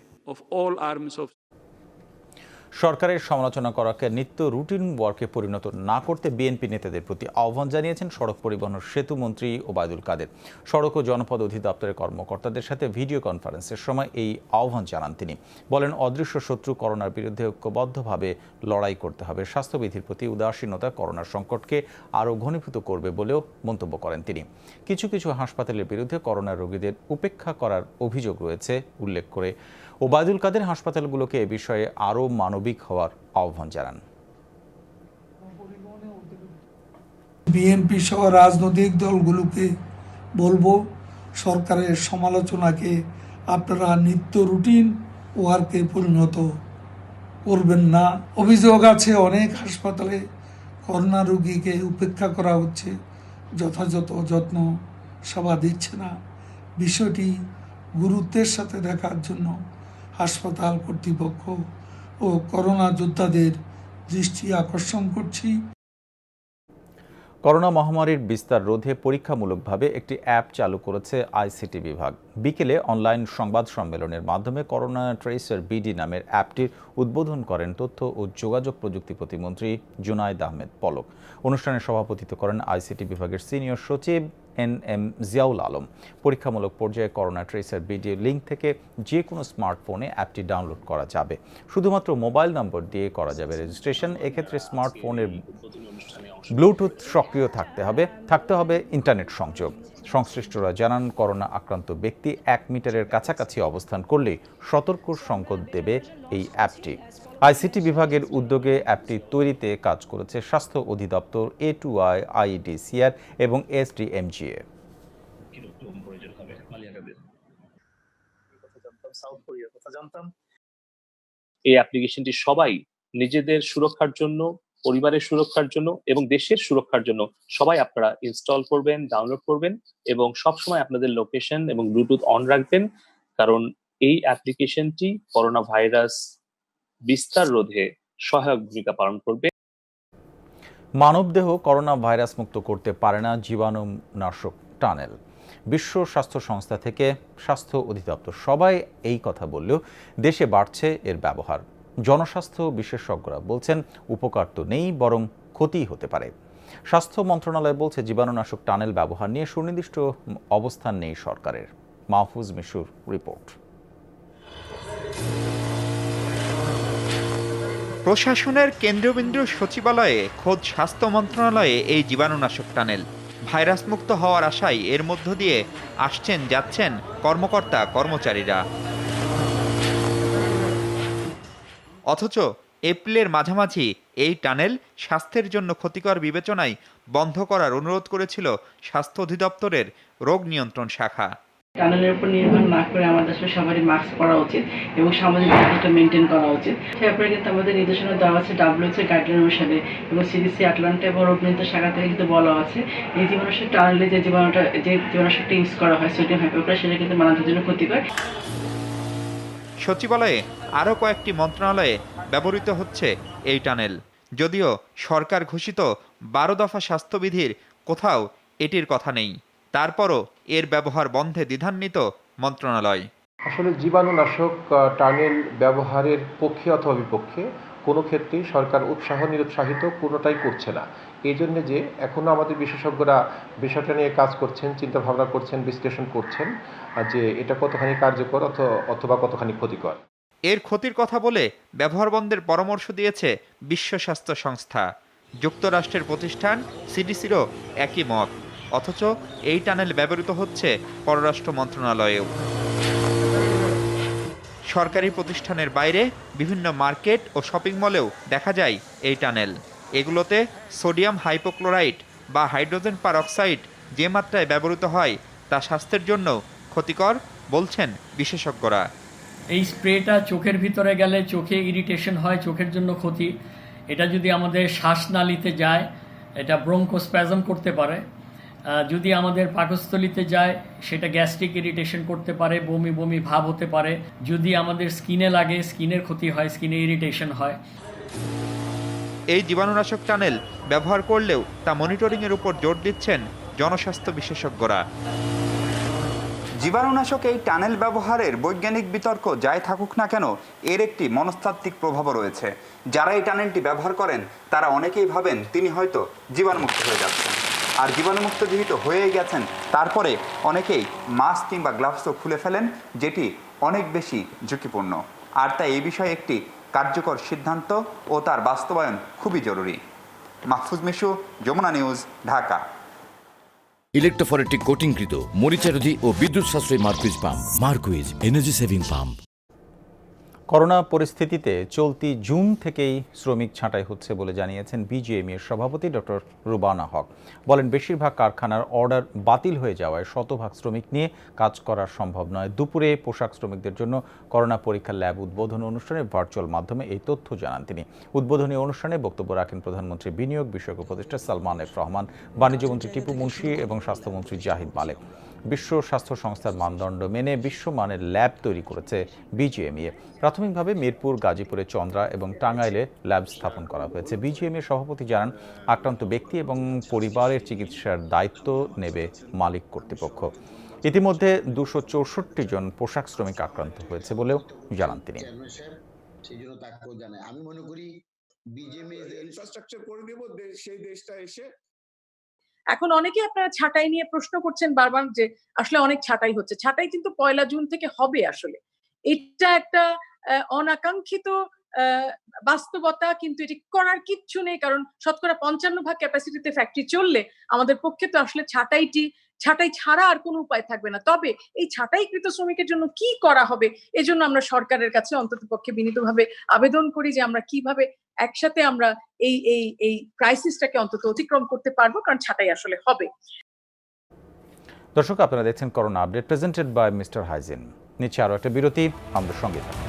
সরকারের সমালোচনা করাকে নিত্য রুটিন ওয়ার্কে পরিণত না করতে বিএনপি নেতাদের প্রতি আহ্বান জানিয়েছেন সড়ক পরিবহন ও সেতু মন্ত্রী ওবায়দুল কাদের। সড়ক ও জনপদ অধিদপ্তরের কর্মকর্তাদের সাথে ভিডিও কনফারেন্সের সময় এই আহ্বান জানান তিনি। বলেন, অদৃশ্য শত্রু করোনার বিরুদ্ধে ঐক্যবদ্ধভাবে লড়াই করতে হবে। স্বাস্থ্যবিধির প্রতি উদাসীনতা করোনার সংকটকে আরও ঘনীভূত করবে বলেও মন্তব্য করেন তিনি। কিছু কিছু হাসপাতালের বিরুদ্ধে করোনা রোগীদের উপেক্ষা করার অভিযোগ রয়েছে উল্লেখ করে ওবায়দুল কাদের হাসপাতালগুলোকে এ বিষয়ে আরও মানবিক হওয়ার আহ্বান জানান। বিএনপি সহ রাজনৈতিক দলগুলোকে বলবো, সরকারের সমালোচনাকে আপনারা নিত্য রুটিন ওয়ার্কে পরিণত করবেন না। অভিযোগ আছে অনেক হাসপাতালে করোনা রোগীকে উপেক্ষা করা হচ্ছে, যথাযথ যত্ন সেবা দিচ্ছে না। বিষয়টি গুরুত্বের সাথে দেখার জন্য হাসপাতাল কর্তৃপক্ষ ও করোনা যোদ্ধাদের দৃষ্টি আকর্ষণ করছি। করোনা মহামারীর বিস্তার রোধে পরীক্ষামূলকভাবে একটি অ্যাপ চালু করেছে ICT বিভাগ। বিকেলে অনলাইন সংবাদ সম্মেলনের মাধ্যমে করোনা ট্রেসার BD নামের অ্যাপটির উদ্বোধন করেন তথ্য ও যোগাযোগ প্রযুক্তি প্রতিমন্ত্রী জুনায়েদ আহমেদ পলক। অনুষ্ঠানে সভাপতিত্ব করেন ICT বিভাগের সিনিয়র সচিব NM জিয়াউল আলম। পরীক্ষামূলক পর্যায়ে করোনা ট্রেসার BD লিঙ্ক থেকে যে কোনো স্মার্টফোনে অ্যাপটি ডাউনলোড করা যাবে। শুধুমাত্র মোবাইল নম্বর দিয়ে করা যাবে রেজিস্ট্রেশন। এক্ষেত্রে স্মার্টফোনের ব্লুটুথ সক্রিয় থাকতে হবে ইন্টারনেট সংযোগ। সংশ্লিষ্টরা জানান, করোনা আক্রান্ত ব্যক্তি 1 মিটারের কাছাকাছি অবস্থান করলে সতর্ক সংকেত দেবে এই অ্যাপটি। আইসিটি বিভাগের উদ্যোগে অ্যাপটি তৈরিতে কাজ করেছে স্বাস্থ্য অধিদপ্তর, A2I, IEDCR এবং SDMGA। এই অ্যাপ্লিকেশনটি সবাই নিজেদের সুরক্ষার জন্য, পরিবারের সুরক্ষার জন্য এবং দেশের সুরক্ষার জন্য সবাই আপনারা ইনস্টল করবেন, ডাউনলোড করবেন এবং সবসময় আপনাদের লোকেশন এবং ব্লুটুথ অন রাখবেন, কারণ এই অ্যাপ্লিকেশনটি করোনা ভাইরাস বিস্তার রোধে সহায়ক ভূমিকা পালন করবে। মানবদেহ করোনা ভাইরাস মুক্ত করতে পারে না জীবাণুনাশক টানেল। বিশ্ব স্বাস্থ্য সংস্থা থেকে স্বাস্থ্য অধিদপ্তর সবাই এই কথা বললেও দেশে বাড়ছে এর ব্যবহার। জনস্বাস্থ্য বিশেষজ্ঞরা বলছেন, উপকার তো নেই, বরং ক্ষতিই হতে পারে। স্বাস্থ্য মন্ত্রণালয় বলছে, জীবাণুনাশক টানেল ব্যবহার নিয়ে সুনির্দিষ্ট অবস্থান নেই সরকারের। মাহফুজ মিশুর রিপোর্ট। প্রশাসনের কেন্দ্রবিন্দু সচিবালয়ে খোদ স্বাস্থ্য মন্ত্রণালয়ে এই জীবাণুনাশক টানেল। ভাইরাস মুক্ত হওয়ার আশায় এর মধ্য দিয়ে আসছেন যাচ্ছেন কর্মকর্তা কর্মচারীরা। অথচ এপ্রিলের মাঝামাঝি এই টানেল স্বাস্থ্যের জন্য ক্ষতিকর বিবেচনায় বন্ধ করার অনুরোধ করেছিল স্বাস্থ্য অধিদপ্তরের রোগ নিয়ন্ত্রণ শাখা। টানেলের উপর নির্ভর না করে আমাদের আসলে সবারই মাস্ক পরা উচিত এবং সামাজিক দূরত্বটা মেনটেন করা উচিত। তারপরে কিন্তু আমাদের নির্দেশনা দেওয়া আছে WHO গাইডলাইন অনুসারে এবং CDC আটলান্টা এবং রোগ নিয়ন্ত্রণ শাখা থেকে কিন্তু বলা আছে এই জীবাণুনাশক টানেলে যে জীবাণুনাশকটা ইউজ করা হয় সোডিয়াম হাইপোক্লোরাইড, সেটা কিন্তু মানবদেহের জন্য ক্ষতিকর। সচিবালয়ে আরও কয়েকটি মন্ত্রণালয়ে ব্যবহৃত হচ্ছে এই টানেল, যদিও সরকার ঘোষিত 12 দফা স্বাস্থ্যবিধির কোথাও এটির কথা নেই। তারপরও এর ব্যবহার বন্ধে দ্বিধান্বিত মন্ত্রণালয়। আসলে জীবাণুনাশক টানেল ব্যবহারের পক্ষে অথবা বিপক্ষে কোনো ক্ষেত্রেই সরকার উৎসাহ নিরুৎসাহিত কোনোটাই করছে না। এই জন্য যে এখনও আমাদের বিশেষজ্ঞরা বিষয়টা নিয়ে কাজ করছেন, চিন্তা ভাবনা করছেন, বিশ্লেষণ করছেন যে এটা কতখানি কার্যকর অথবা কতখানি ক্ষতিকর। এর ক্ষতির কথা বলে ব্যবহার বন্ধের পরামর্শ দিয়েছে বিশ্ব স্বাস্থ্য সংস্থা। যুক্তরাষ্ট্রের প্রতিষ্ঠান CDCরও একই মত। অথচ এই টানেল ব্যবহৃত হচ্ছে পররাষ্ট্র মন্ত্রণালয়েও। সরকারি প্রতিষ্ঠানের বাইরে বিভিন্ন মার্কেট ও শপিং মলেও দেখা যায় এই টানেল। এগুলোতে সোডিয়াম হাইপোক্লোরাইট বা হাইড্রোজেন পারঅক্সাইড যে মাত্রায় ব্যবহৃত হয় তা স্বাস্থ্যের জন্য ক্ষতিকর বলছেন বিশেষজ্ঞরা। এই স্প্রেটা চোখের ভিতরে গেলে চোখে ইরিটেশন হয়, চোখের জন্য ক্ষতি। এটা যদি আমাদের শ্বাসনালীতে যায় এটা ব্রঙ্কোস্প্যাজম করতে পারে। যদি আমাদের পাকস্থলীতে যায় সেটা গ্যাস্ট্রিক ইরিটেশন করতে পারে, বমি বমি ভাব হতে পারে। যদি আমাদের স্কিনে লাগে স্কিনের ক্ষতি হয়, স্কিনে ইরিটেশন হয়। এই জীবাণুনাশক টানেল ব্যবহার করলেও তা মনিটরিংয়ের উপর জোর দিচ্ছেন জনস্বাস্থ্য বিশেষজ্ঞরা। জীবাণুনাশক এই টানেল ব্যবহারের বৈজ্ঞানিক বিতর্ক যাই থাকুক না কেন, এর একটি মনস্তাত্ত্বিক প্রভাবও রয়েছে। যারা এই টানেলটি ব্যবহার করেন তারা অনেকেই ভাবেন তিনি হয়তো জীবাণুমুক্ত হয়ে যাচ্ছেন। আর জীবাণুমুক্ত যেহেতু হয়েই গেছেন, তারপরে অনেকেই মাস্ক কিংবা গ্লাভসও খুলে ফেলেন, যেটি অনেক বেশি ঝুঁকিপূর্ণ। আর তাই এই বিষয়ে একটি কার্যকর সিদ্ধান্ত ও তার বাস্তবায়ন খুবই জরুরি। মাহফুজ মিশু, যমুনা নিউজ, ঢাকা। ইলেকট্রোফরেটিক কোটিংকৃত মরিচারোধী ও বিদ্যুৎ সাশ্রয়ী Marquis pump. Marquis energy saving pump. Corona পরিস্থিতিতে চলতি জুন থেকেই শ্রমিক ছাঁটাই হচ্ছে বলে জানিয়েছেন বিজিএমইএর সভাপতি ডক্টর রুবানা হক। বলেন, বেশিরভাগ কারখানার অর্ডার বাতিল হয়ে যাওয়ায় শতভাগ শ্রমিক নিয়ে কাজ করা সম্ভব নয়। দুপুরে পোশাক শ্রমিকদের জন্য করোনা পরীক্ষার ল্যাব উদ্বোধনী অনুষ্ঠানে ভার্চুয়াল মাধ্যমে এই তথ্য জানান তিনি। উদ্বোধনী অনুষ্ঠানে বক্তব্য রাখেন প্রধানমন্ত্রী বিনিয়োগ বিষয়ক উপদেষ্টা সালমান এফ রহমান, বাণিজ্যমন্ত্রী টিপু মুন্সি এবং স্বাস্থ্যমন্ত্রী জাহিদ মালেক। বিশ্ব স্বাস্থ্য সংস্থার মানদণ্ড মেনে বিশ্বমানের ল্যাব তৈরি করেছে বিজিএমইএ। প্রাথমিকভাবে মিরপুর, গাজীপুরে, চন্দ্রা এবং টাঙ্গাইলে ল্যাব স্থাপন করা হয়েছে। বিজিএমইএর সভাপতি জানান, আক্রান্ত ব্যক্তি এবং পরিবারের চিকিৎসার দায়িত্ব নেবে মালিক কর্তৃপক্ষ। ইতিমধ্যে 264 জন পোশাক শ্রমিক আক্রান্ত হয়েছে বলেও জানান তিনি। আমি মনে করি বিজিএমইএ যে ইনফ্রাস্ট্রাকচার করে দেব, সেই দেশটা এসে এখন অনেকে আপনারা ছাঁটাই নিয়ে প্রশ্ন করছেন বারবার যে আসলে অনেক ছাঁটাই হচ্ছে। ছাঁটাই কিন্তু 1 জুন থেকে হবে। আসলে এটা একটা অনাকাঙ্ক্ষিত বাস্তবতা, কিন্তু এটি করার কিচ্ছু নেই, কারণ শতকরা 55% ক্যাপাসিটিতে ফ্যাক্টরি চললে আমাদের পক্ষে তো আসলে ছাঁটাইটি ছাঁটাই ছাড়া আর কোনো উপায় থাকবে না। তবে এই ছাঁটাইকৃত শ্রমিকের জন্য কি করা হবে, এজন্য আমরা সরকারের কাছে অন্ততপক্ষে বিনীতভাবে আবেদন করি যে আমরা কিভাবে একসাথে আমরা এই ক্রাইসিসটাকে অন্তত অতিক্রম করতে পারবো, কারণ ছাঁটাই আসলে হবে। দর্শক, আপনারা দেখছেন corona update presented by Mister Hygiene. নিচে আরও একটা বিরতি, আমরা সঙ্গে থাকুন।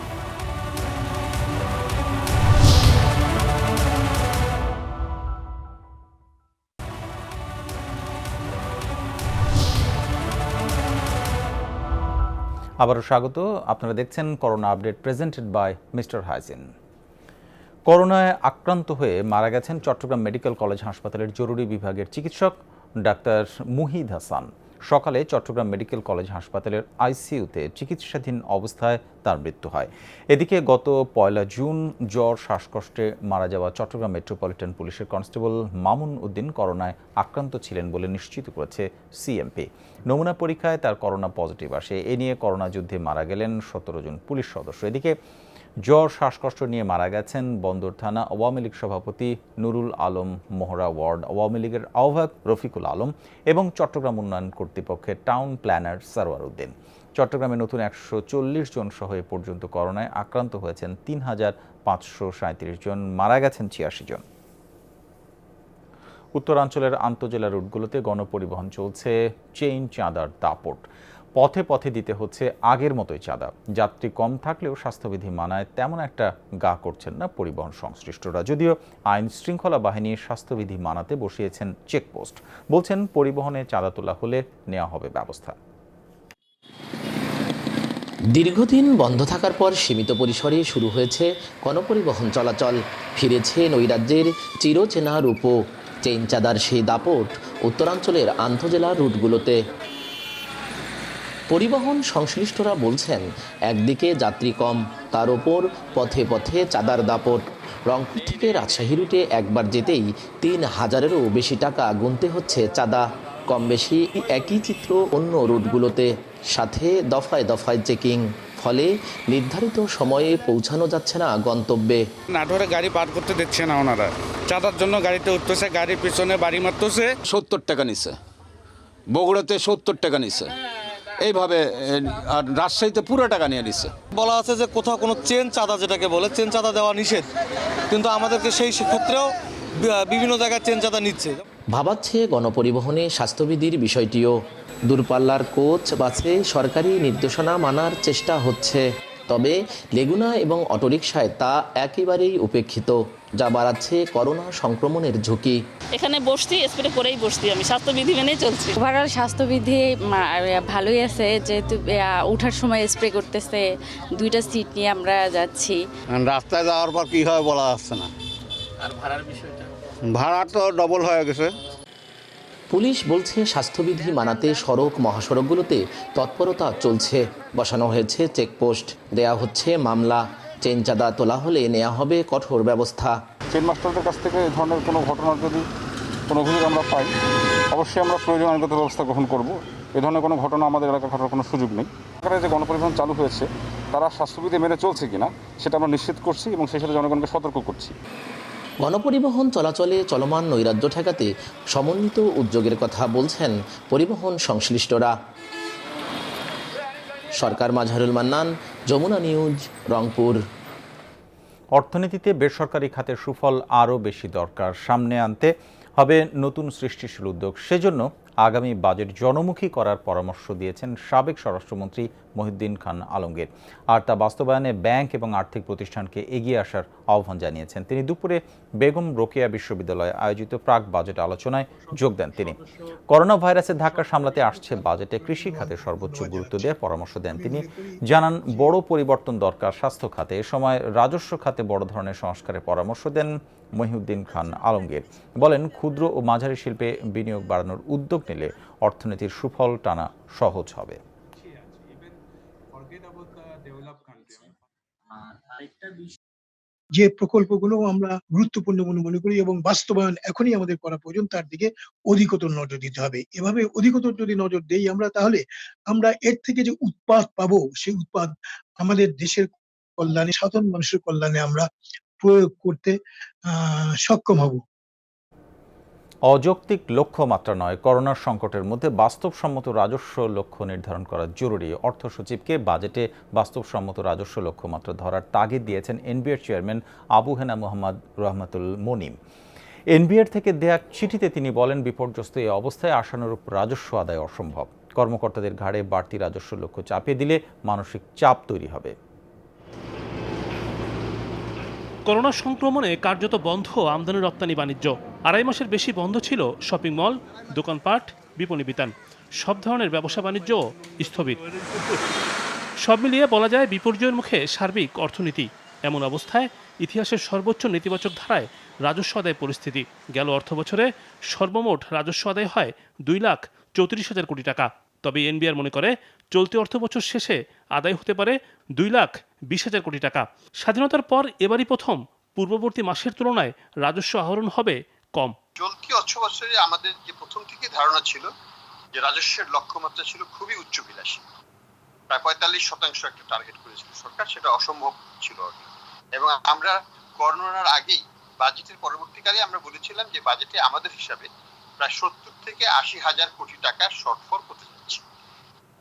আবারও স্বাগত। আপনারা দেখছেন corona update presented by Mister Hygiene. করোনায় আক্রান্ত হয়ে মারা গেছেন চট্টগ্রাম মেডিকেল কলেজ হাসপাতালের জরুরি বিভাগের চিকিৎসক ডাক্তার মুহিদ হাসান। সকালে চট্টগ্রাম মেডিকেল কলেজ হাসপাতালের আইসিইউতে চিকিৎসাধীন অবস্থায় তার মৃত্যু হয়। এদিকে গত 1 জুন জ্বর শ্বাসকষ্টে মারা যাওয়া চট্টগ্রাম মেট্রোপলিটন পুলিশের কনস্টেবল মামুন উদ্দিন করোনায় আক্রান্ত ছিলেন বলে নিশ্চিত করেছে সিএমপি। নমুনা পরীক্ষায় তার করোনা পজিটিভ আসে। এ নিয়ে করোনা যুদ্ধে মারা গেলেন 17 জন পুলিশ সদস্য। এদিকে জ্বর শ্বাসকষ্ট নিয়ে মারা গেছেন বন্দর থানা আওয়ামী লীগ সভাপতি নুরুল আলম, মোহরা ওয়ার্ড আওয়ামী লীগের আহ্বায়ক রফিকুল আলম এবং চট্টগ্রাম উন্নয়ন কর্তৃপক্ষের টাউন প্ল্যানার সরওয়ার উদ্দিন। চট্টগ্রামে নতুন 140 জন সহ এ পর্যন্ত করোনায় আক্রান্ত হয়েছেন 3537 জন, মারা গেছেন 86 জন। উত্তরাঞ্চলের আন্তজেলা রুটগুলোতে গণপরিবহন চলছে চেইন চাঁদার দাপট। পথে পথে দিতে হচ্ছে আগের মতোই চাঁদা। যাত্রী কম থাকলেও স্বাস্থ্যবিধি মানায় তেমন একটা গা করছেন না পরিবহন সংশ্লিষ্টরা। যদিও আইন শৃঙ্খলা বাহিনী স্বাস্থ্যবিধি মানাতে বসিয়েছেন চেকপোস্ট। বলছেন পরিবহনে চাঁদা তোলা হলে নেওয়া হবে ব্যবস্থা। দীর্ঘদিন বন্ধ থাকার পর সীমিত পরিসরে শুরু হয়েছে গণপরিবহন চলাচল। ফিরেছে নৈরাজ্যের চিরচেনা রূপও। চেইন চাঁদার সেই দাপট উত্তরাঞ্চলের আন্তজেলা রুটগুলোতে। পরিবহন সংশ্লিষ্টরা বলছেন, একদিকে যাত্রী কম, তার ওপর পথে পথে চাঁদার দাপট। রংপুর থেকে রাজশাহী রুটে একবার যেতেই 3000-এরও বেশি টাকা গুনতে হচ্ছে চাঁদা। কম বেশি একই চিত্র অন্য রুটগুলোতে, সাথে দফায় দফায় চেকিং। ফলে নির্ধারিত সময়ে পৌঁছানো যাচ্ছে না গন্তব্যে। নাটোরে গাড়ি পার করতে দিচ্ছে না ওনারা, চাঁদার জন্য গাড়িতে উঠতেছে, গাড়ির পিছনে বাড়ি মারতেছে। 70 টাকা নিছে, বগুড়াতে 70 টাকা নিছে, এইভাবে। আর রাজশাহীতে পুরো টাকা নিয়ে নিচ্ছে। বলা আছে যে কোথাও কোনো চেন চাঁদা, যেটাকে বলে চেন চাঁদা দেওয়া নিষেধ, কিন্তু আমাদেরকে সেই ক্ষেত্রেও বিভিন্ন জায়গায় চেন চাঁদা নিচ্ছে। ভাবাচ্ছে গণপরিবহনে স্বাস্থ্যবিধির বিষয়টিও। দূরপাল্লার কোচ বাসে সরকারি নির্দেশনা মানার চেষ্টা হচ্ছে, তবে লেগুনা এবং অটোরিকশায় তা একেবারেই উপেক্ষিত, যা বাড়াচ্ছে করোনা সংক্রমণের ঝুঁকি। এখানে বসছি, স্প্রে করেই বসছি, আমি স্বাস্থ্যবিধি মেনেই চলছি। ওভারঅল স্বাস্থ্যবিধি ভালোই আছে, যেহেতু ওঠার সময় স্প্রে করতেছে, 2টা সিট নিয়ে আমরা যাচ্ছি। রাস্তায় যাওয়ার পর কি হয় বলা যাচ্ছে না। আর ভাড়ার বিষয়টা, ভাড়া তো ডবল হয়ে গেছে। পুলিশ বলছে স্বাস্থ্যবিধি মানাতে সড়ক মহাসড়কগুলোতে তৎপরতা চলছে। বসানো হয়েছে চেকপোস্ট, দেয়া হচ্ছে মামলা। চেইন চাঁদা তোলা হলে নেওয়া হবে কঠোর ব্যবস্থা। চেইন মাস্টারদের কাছ থেকে এই ধরনের কোনো ঘটনা যদি কোনো অভিযোগ আমরা পাই, অবশ্যই আমরা প্রয়োজনীয় আইনগত ব্যবস্থা গ্রহণ করব। এ ধরনের কোনো ঘটনা আমাদের এলাকায় ঘটার কোনো সুযোগ নেই। সরকারের যে গণপরিবহন চালু হয়েছে, তারা স্বাস্থ্যবিধি মেনে চলছে কিনা সেটা আমরা নিশ্চিত করছি এবং সেই সাথে জনগণকে সতর্ক করছি। গণপরিবহন চলাচলে চলমান নৈরাজ্য ঠেকাতে সমন্বিত উদ্যোগের কথা বলছেন পরিবহন সংশ্লিষ্টরা। সরকার মাঝহারুল মান্নান, যমুনা নিউজ, রংপুর। অর্থনীতিতে বেসরকারি খাতের সুফল আরও বেশি দরকার। সামনে আনতে হবে নতুন সৃষ্টিশীল উদ্যোগ। সেজন্য আগামী বাজেট জনমুখী করার পরামর্শ দিয়েছেন সাবেক স্বরাষ্ট্রমন্ত্রী মহিউদ্দিন খান আলমগীর। আর তা বাস্তবায়নে ব্যাংক এবং আর্থিক প্রতিষ্ঠানকে এগিয়ে আসার আহ্বান জানিয়েছেন তিনি। দুপুরে বেগম রোকেয়া বিশ্ববিদ্যালয়ে আয়োজিত প্রাক বাজেট আলোচনায় যোগ দেন তিনি। করোনা ভাইরাসের ধাক্কা সামলাতে আসছে বাজেটে কৃষি খাতে সর্বোচ্চ গুরুত্ব দেওয়ার পরামর্শ দেন তিনি। জানান, বড় পরিবর্তন দরকার স্বাস্থ্য খাতে। এ সময় রাজস্ব খাতে বড় ধরনের সংস্কারের পরামর্শ দেন মহিউদ্দিন খান আলমগীর। বলেন, ক্ষুদ্র ও মাঝারি শিল্পে বিনিয়োগ বাড়ানোর উদ্যোগ নিলে অর্থনীতির সুফল টানা সহজ হবে। যে প্রকল্পগুলো আমরা গুরুত্বপূর্ণ মনে করি এবং বাস্তবায়ন এখনই আমাদের করা প্রয়োজন, তার দিকে অধিকতর নজর দিতে হবে। এভাবে অধিকতর যদি নজর দেই আমরা, তাহলে আমরা এর থেকে যে উৎপাদ পাবো, সেই উৎপাদ আমাদের দেশের কল্যাণে, সাধারণ মানুষের কল্যাণে আমরা প্রয়োগ করতে সক্ষম হব। অযৌক্তিক লক্ষ্যমাত্রা নয়, করোনার সংকটের মধ্যে বাস্তবসম্মত রাজস্ব লক্ষ্য নির্ধারণ করা জরুরি। অর্থ সচিবকে বাজেটে বাস্তবসম্মত রাজস্ব লক্ষ্যমাত্রা ধরার তাগিদ দিয়েছেন এনবিআর চেয়ারম্যান আবু হেনা মোহাম্মদ রহমাতুল মনিম। এনবিআর থেকে দেয়া চিঠিতে তিনি বলেন, বিপর্যস্ত এই অবস্থায় আশানুরূপ রাজস্ব আদায় অসম্ভব। কর্মকর্তাদের ঘাড়ে বাড়তি রাজস্ব লক্ষ্য চাপিয়ে দিলে মানসিক চাপ তৈরি হবে। করোনা সংক্রমণে কার্যত বন্ধ আমদানি রপ্তানি বাণিজ্য। 2.5 মাসের বেশি বন্ধ ছিল শপিং মল, দোকানপাট, বিপণী বিতান। সব ধরনের ব্যবসা বাণিজ্য স্থবির। সব মিলিয়ে বলা যায় বিপর্যয়ের মুখে সার্বিক অর্থনীতি। এমন অবস্থায় ইতিহাসের সর্বোচ্চ নেতিবাচক ধারায় রাজস্ব আদায় পরিস্থিতি। গেল অর্থবছরে সর্বমোট রাজস্ব আদায় হয় 2,34,000 কোটি টাকা। তবে এনবিআর মনে করে চলতি অর্থবছর শেষে আদায় হতে পারে 2,20,000 কোটি টাকা। স্বাধীনতার পর এবারই প্রথম পূর্ববর্তী মাসের তুলনায় রাজস্ব আহরণ হবে কম। চলতি অর্থবছরে আমাদের যে প্রথম থেকে ধারণা ছিল যে রাজস্বের লক্ষ্যমাত্রা ছিল খুবই উচ্চবিলাসী, প্রায় 45% একটা টার্গেট করেছিল সরকার, সেটা অসম্ভব ছিল। এবং আমরা করোনার আগেই বাজেটের পরবর্তীকালে আমরা বলেছিলাম যে বাজেটে আমাদের হিসাবে প্রায় 70 থেকে 80,000 কোটি টাকার শর্টফল করতে যাচ্ছে,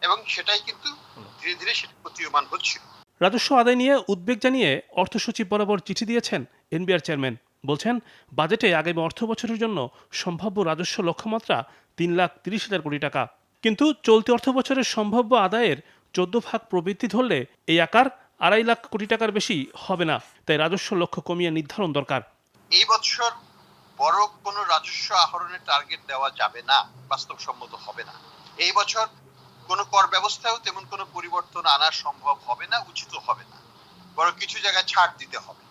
এবং সেটাই কিন্তু ধীরে ধীরে সেটা প্রতীয়মান হচ্ছিল। রাজস্ব আদায় নিয়ে উদ্বেগ জানিয়ে অর্থ সচিব বরাবর চিঠি দিয়েছেন এনবিআর চেয়ারম্যান। বলছেন, বাজেটে আগামী অর্থ বছরের জন্য সম্ভাব্য রাজস্ব লক্ষ্যমাত্রা 3,30,000 কোটি টাকা। কিন্তু চলতি অর্থ বছরের সম্ভাব্য আদায়ের 14 ভাগ প্রবৃদ্ধি ধরলে এই আকার 2.5 লাখ কোটি টাকার বেশি হবে না। তাই রাজস্ব লক্ষ্য কমিয়ে নির্ধারণ দরকার। এই বছর বড় কোনো রাজস্ব আহরণের টার্গেট দেওয়া যাবে না, বাস্তবসম্মত হবে না। এই বছর কোনো কর ব্যবস্থায়ও তেমন কোনো পরিবর্তন আনা সম্ভব হবে না, উচিত হবে না, বরং কিছু জায়গায় ছাড় দিতে হবে।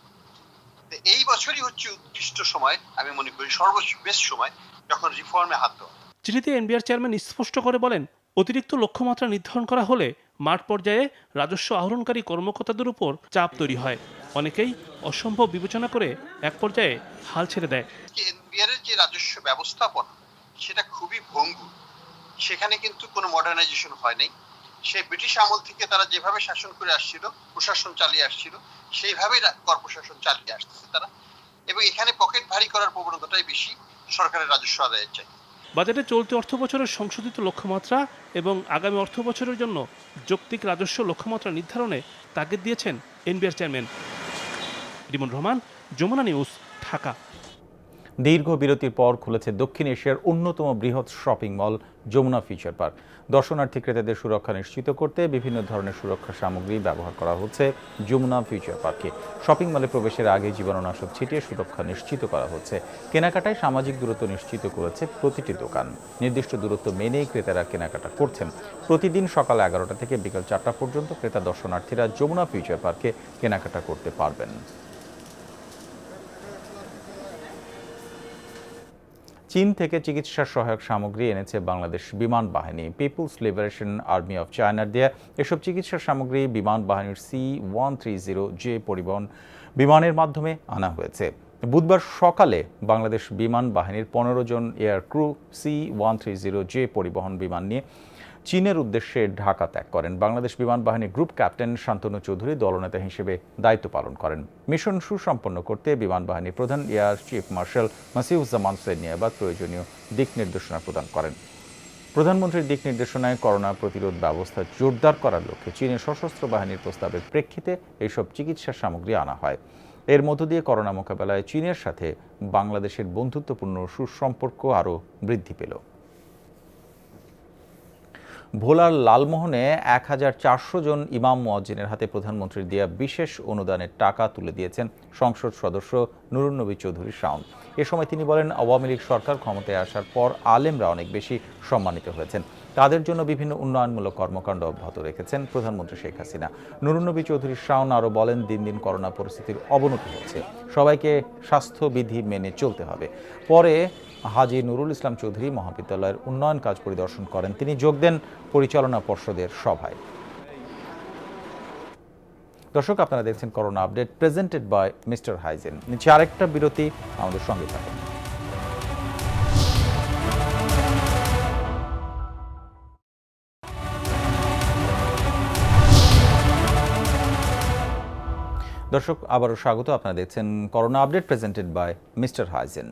এই বছরই হচ্ছে উৎকৃষ্ট সময়, আমি মনে করি সর্ববেস্ট সময়, যখন রিফর্মে হাত দেওয়া। চিঠিতে এনবিআর চেয়ারম্যান স্পষ্ট করে বলেন, অতিরিক্ত লক্ষ্যমাত্রা নির্ধারণ করা হলে মাঠ পর্যায়ে রাজস্ব আহরণকারী কর্মকর্তাদের উপর চাপ তৈরি হয়। অনেকেই অসম্ভব বিবেচনা করে এক পর্যায়ে হাল ছেড়ে দেয়। এনবিআর এর যে রাজস্ব ব্যবস্থাপনা সেটা খুবই ভঙ্গুর, সেখানে কিন্তু কোনো মডার্নাইজেশন হয় নাই। সেই ব্রিটিশ আমল থেকে তারা যেভাবে শাসন করে আসছিল, প্রশাসন চালিয়ে আসছিল, সেইভাবেই কর প্রশাসন চালিয়ে আসতেছে তারা, এবং এখানে পকেট ভারী করার প্রবণতাটাই বেশি সরকারের রাজস্ব আদায়ের চাই। বাজেটে চলতি অর্থ বছরের সংশোধিত লক্ষ্যমাত্রা এবং আগামী অর্থ বছরের জন্য যৌক্তিক রাজস্ব লক্ষ্যমাত্রা নির্ধারণে তাগিদ দিয়েছেন NBR chairman. Rimon Rahman, Jamuna news, Dhaka. দীর্ঘ বিরতির পর খুলেছে দক্ষিণ এশিয়ার অন্যতম বৃহৎ shopping mall Jamuna future park. দর্শনার্থী ক্রেতাদের সুরক্ষা নিশ্চিত করতে বিভিন্ন ধরনের সুরক্ষা সামগ্রী ব্যবহার করা হচ্ছে যমুনা ফিউচার পার্কে। শপিং মলে প্রবেশের আগে জীবাণুনাশক ছিটিয়ে সুরক্ষা নিশ্চিত করা হচ্ছে। কেনাকাটায় সামাজিক দূরত্ব নিশ্চিত করেছে প্রতিটি দোকান। নির্দিষ্ট দূরত্ব মেনেই ক্রেতারা কেনাকাটা করছেন। প্রতিদিন সকাল 11টা থেকে বিকাল 4টা পর্যন্ত ক্রেতা দর্শনার্থীরা যমুনা ফিউচার পার্কে কেনাকাটা করতে পারবেন। চীন থেকে চিকিৎসা সহায়ক সামগ্রী এনেছে বাংলাদেশ বিমান বাহিনী। পিপুলস লিবারেশন আর্মি অফ চায়নার দেয়া এসব চিকিৎসা সামগ্রী বিমান বাহিনীর C-130J পরিবহন বিমানের মাধ্যমে আনা হয়েছে। বুধবার সকালে বাংলাদেশ বিমান বাহিনীর 15 জন এয়ার ক্রু C-130J পরিবহন বিমান নিয়ে চীনের উদ্দেশ্যে ঢাকা ত্যাগ করেন। বাংলাদেশ বিমান বাহিনীর গ্রুপ ক্যাপ্টেন শান্তনু চৌধুরী দলনেতা হিসেবে দায়িত্ব পালন করেন। মিশন সুসম্পন্ন করতে বিমান বাহিনীর প্রধান এয়ার চিফ মার্শাল মাসিউজ্জামান সেনিয়াবাদ প্রয়োজনীয় দিক নির্দেশনা প্রদান করেন। প্রধানমন্ত্রীর দিক নির্দেশনায় করোনা প্রতিরোধ ব্যবস্থা জোরদার করার লক্ষ্যে চীনের সশস্ত্র বাহিনীর প্রস্তাবের প্রেক্ষিতে এইসব চিকিৎসা সামগ্রী আনা হয়। এর মধ্য দিয়ে করোনা মোকাবেলায় চীনের সাথে বাংলাদেশের বন্ধুত্বপূর্ণ সুসম্পর্ক আরও বৃদ্ধি পেল। ভোলার লালমোহনে 1400 জন ইমাম মুয়াজ্জিনের হাতে প্রধানমন্ত্রীর দেয়া বিশেষ অনুদানের টাকা তুলে দিয়েছেন সংসদ সদস্য নুরুন নবী চৌধুরী শাওন। এ সময় তিনি বলেন, আওয়ামী লীগ সরকার ক্ষমতায় আসার পর আলেমরা অনেক বেশি সম্মানিত হয়েছেন। তাদের জন্য বিভিন্ন উন্নয়নমূলক কর্মকাণ্ড অব্যাহত রেখেছেন প্রধানমন্ত্রী শেখ হাসিনা। নুরুন নবী চৌধুরী শাওন আরও বলেন, দিন দিন করোনা পরিস্থিতির অবনতি হচ্ছে, সবাইকে স্বাস্থ্যবিধি মেনে চলতে হবে। পরে হাজী নুরুল ইসলাম চৌধুরী মহাবিদ্যালয়ের উন্নয়ন কাজ পরিদর্শন করেন। তিনি যোগ দেন পরিচালনা পর্ষদের সভায়। দর্শক, আপনারা দেখছেন corona update presented by Mister Hygiene. নিচে আরেকটা বিরতি, আমাদের সঙ্গে থাকুন। দর্শক, আবারও স্বাগত। আপনারা দেখছেন corona update presented by Mister Hygiene.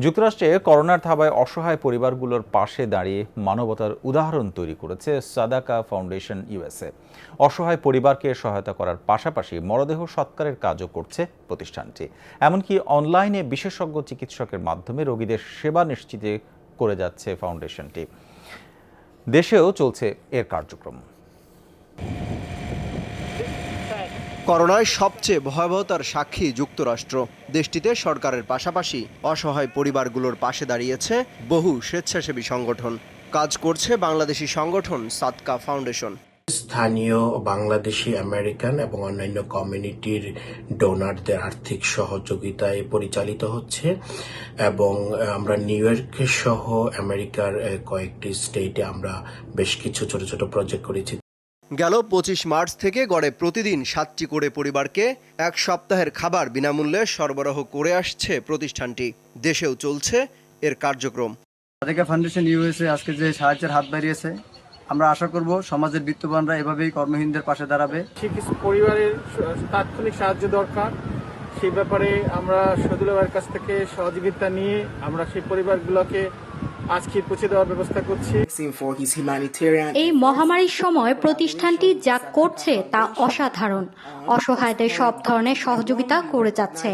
যুক্তরাষ্ট্রে করোনার থাবায় অসহায় পরিবারগুলোর পাশে দাঁড়িয়ে মানবতার উদাহরণ তৈরি করেছে সাদাকা ফাউন্ডেশন ইউএসএ। অসহায় পরিবারকে সহায়তা করার পাশাপাশি মরদেহ সৎকারের কাজও করছে প্রতিষ্ঠানটি। এমনকি অনলাইনে বিশেষজ্ঞ চিকিৎসকের মাধ্যমে রোগীদের সেবা নিশ্চিত করে যাচ্ছে ফাউন্ডেশনটি। দেশেও চলছে এর কার্যক্রম। করোনায় সবচেয়ে ভয়াবহতার সাক্ষী যুক্তরাষ্ট্র। দেশটিতে সরকারের পাশাপাশি অসহায় পরিবারগুলোর পাশে দাঁড়িয়েছে বহু স্বেচ্ছাসেবী সংগঠন। কাজ করছে বাংলাদেশি সংগঠন সাদকা ফাউন্ডেশন। স্থানীয় বাংলাদেশি, আমেরিকান এবং অন্যান্য কমিউনিটির ডোনারদের আর্থিক সহযোগিতায় পরিচালিত হচ্ছে এবং আমরা নিউ ইয়র্ক সহ আমেরিকার কয়েকটি স্টেটে আমরা বেশ কিছু ছোট ছোট প্রজেক্ট করেছি। গেল 25 মার্চ থেকে গড়ে প্রতিদিন 7টি করে পরিবারকে এক সপ্তাহের খাবার বিনামূল্যে সরবরাহ করে আসছে প্রতিষ্ঠানটি। দেশেও চলছে এর কার্যক্রম। সাদাকা ফাউন্ডেশন ইউএসএ আজকে যে সাহায্যের হাত বাড়িয়েছে, আমরা আশা করব সমাজের বিত্তবানরা এভাবেই কর্মহীনদের পাশে দাঁড়াবে। কিছু পরিবারের তাৎক্ষণিক সাহায্য দরকার, সেই ব্যাপারে আমরা শহীদুল্লাহ ভাইয়ের কাছ থেকে সহযোগিতা নিয়ে আমরা সেই পরিবারগুলোকে আজকে পৌঁছে দেওয়ার ব্যবস্থা করছি। এই মহামারীর সময় প্রতিষ্ঠানটি যা করছে তা অসাধারণ। অসহায়দের সব ধরনের সহযোগিতা করে যাচ্ছে।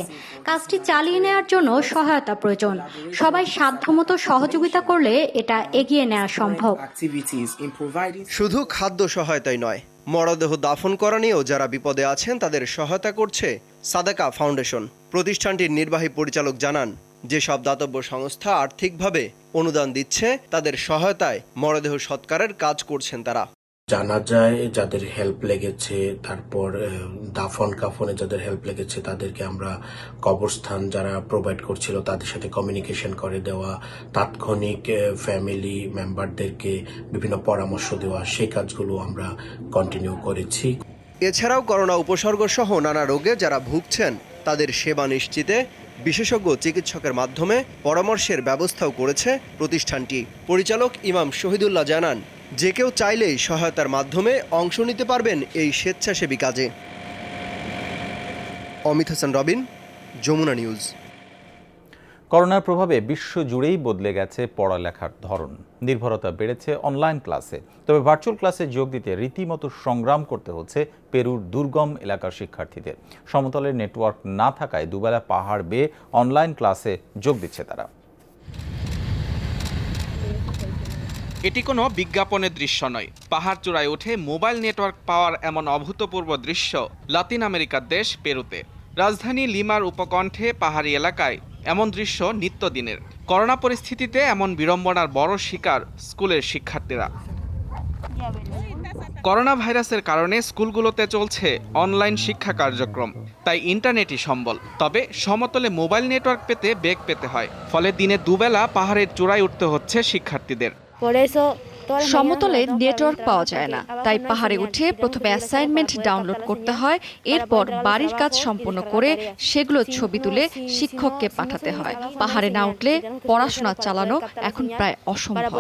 কাজটি চালিয়ে নেওয়ার জন্য সহায়তা প্রয়োজন। সবাই সাধ্যমতো সহযোগিতা করলে এটা এগিয়ে নেওয়া সম্ভব। শুধু খাদ্য সহায়তাই নয়, মরদেহ দাফন করা নিয়েও যারা বিপদে আছেন তাদের সহায়তা করছে সাদাকা ফাউন্ডেশন। প্রতিষ্ঠানটির নির্বাহী পরিচালক জানান, যেসব দাতব্য সংস্থা আর্থিকভাবে অনুদান দিচ্ছে তাদের সহায়তায় মরদেহ সৎকারের কাজ করছেন তারা। জানা যায় যাদের হেল্প লেগেছে, তারপর দাফন কাফনে যাদের হেল্প লেগেছে তাদেরকে আমরা কবরস্থান যারা প্রোভাইড করছিল তাদের সাথে কমিউনিকেশন করে দেওয়া, তাৎক্ষণিক ফ্যামিলি মেম্বারদেরকে বিভিন্ন পরামর্শ দেওয়া, সেই কাজগুলো আমরা কন্টিনিউ করেছি। এছাড়াও করোনা উপসর্গ সহ নানা রোগে যারা ভুগছেন তাদের সেবা নিশ্চিতে বিশেষজ্ঞ চিকিৎসকের মাধ্যমে পরামর্শের ব্যবস্থাও করেছে প্রতিষ্ঠানটি। পরিচালক ইমাম শহীদুল্লাহ জানান, যে কেউ চাইলেই সহায়তার মাধ্যমে অংশ নিতে পারবেন এই স্বেচ্ছাসেবী কাজে। অমিত হাসান রবিন, যমুনা নিউজ। করোনার প্রভাবে বিশ্বজুড়েই বদলে গেছে পড়ালেখার ধরন। নির্ভরতা বেড়েছে অনলাইন ক্লাসে। তবে ভার্চুয়াল ক্লাসে যোগ দিতে রীতিমতো সংগ্রাম করতে হচ্ছে পেরুর দুর্গম এলাকার শিক্ষার্থীদের। সমতলের নেটওয়ার্ক না থাকায় দুবেলা পাহাড় বেয়ে অনলাইন ক্লাসে যোগ দিচ্ছে তারা। এটি কোনো বিজ্ঞাপনের দৃশ্য নয়। পাহাড় চূড়ায় উঠে মোবাইল নেটওয়ার্ক পাওয়ার এমন অভূতপূর্ব দৃশ্য লাতিন আমেরিকার দেশ পেরুতে। রাজধানী লিমার উপকণ্ঠে পাহাড়ি এলাকায় এমন দৃশ্য নিত্যদিনের। করোনা পরিস্থিতিতে এমন বিড়ম্বনার বড় শিকার স্কুলের শিক্ষার্থীরা। করোনা ভাইরাসের কারণে স্কুলগুলোতে চলছে অনলাইন শিক্ষা কার্যক্রম, তাই ইন্টারনেটই সম্বল। তবে সমতলে মোবাইল নেটওয়ার্ক পেতে বেগ পেতে হয়, ফলে দিনে দুবেলা পাহাড়ের চূড়ায় উঠতে হচ্ছে শিক্ষার্থীদের। সমতলে নেটওয়ার্ক পাওয়া যায় না, তাই পাহাড়ে উঠে প্রথমে অ্যাসাইনমেন্ট ডাউনলোড করতে হয়। এরপর বাড়ির কাজ সম্পন্ন করে সেগুলো ছবি তুলে শিক্ষককে পাঠাতে হয়। পাহাড়ে না উঠলে পড়াশোনা চালানো এখন প্রায় অসম্ভব।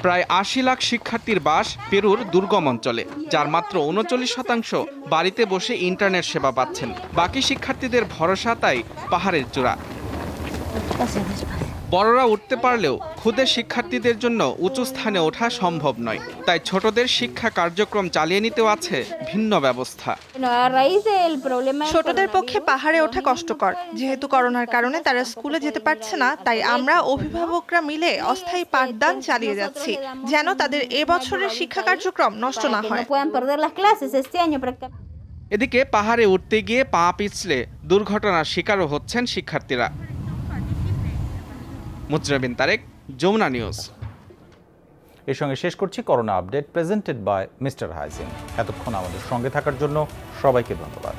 প্রায় ৮০ লাখ শিক্ষার্থীর বাস পেরুর দুর্গম অঞ্চলে, যার মাত্র ৩৯% বাড়িতে বসে ইন্টারনেট সেবা পাচ্ছেন। বাকি শিক্ষার্থীদের ভরসা তাই পাহাড়ের চূড়া। বড়রা উঠতে পারলেও ক্ষুদে শিক্ষার্থীদের জন্য উঁচু স্থানে ওঠা সম্ভব নয়, তাই ছোটদের শিক্ষা কার্যক্রম চালিয়ে নিতেও আছে ভিন্ন ব্যবস্থা। ছোটদের পক্ষে পাহাড়ে ওঠা কষ্টকর, যেহেতু করোনার কারণে তারা স্কুলে যেতে পারছে না। তাই আমরা অভিভাবকরা মিলে অস্থায়ী পাঠদান চালিয়ে যাচ্ছি, যেন তাদের এবছরের শিক্ষা কার্যক্রম নষ্ট না হয়। এদিকে পাহাড়ে উঠতে গিয়ে পা পিছলে দুর্ঘটনার শিকারও হচ্ছেন শিক্ষার্থীরা। মুজরাবিন তারেক, যমুনা নিউজ। এর সঙ্গে শেষ করছি corona update, presented by Mister Hygiene. এতক্ষণ আমাদের সঙ্গে থাকার জন্য সবাইকে ধন্যবাদ।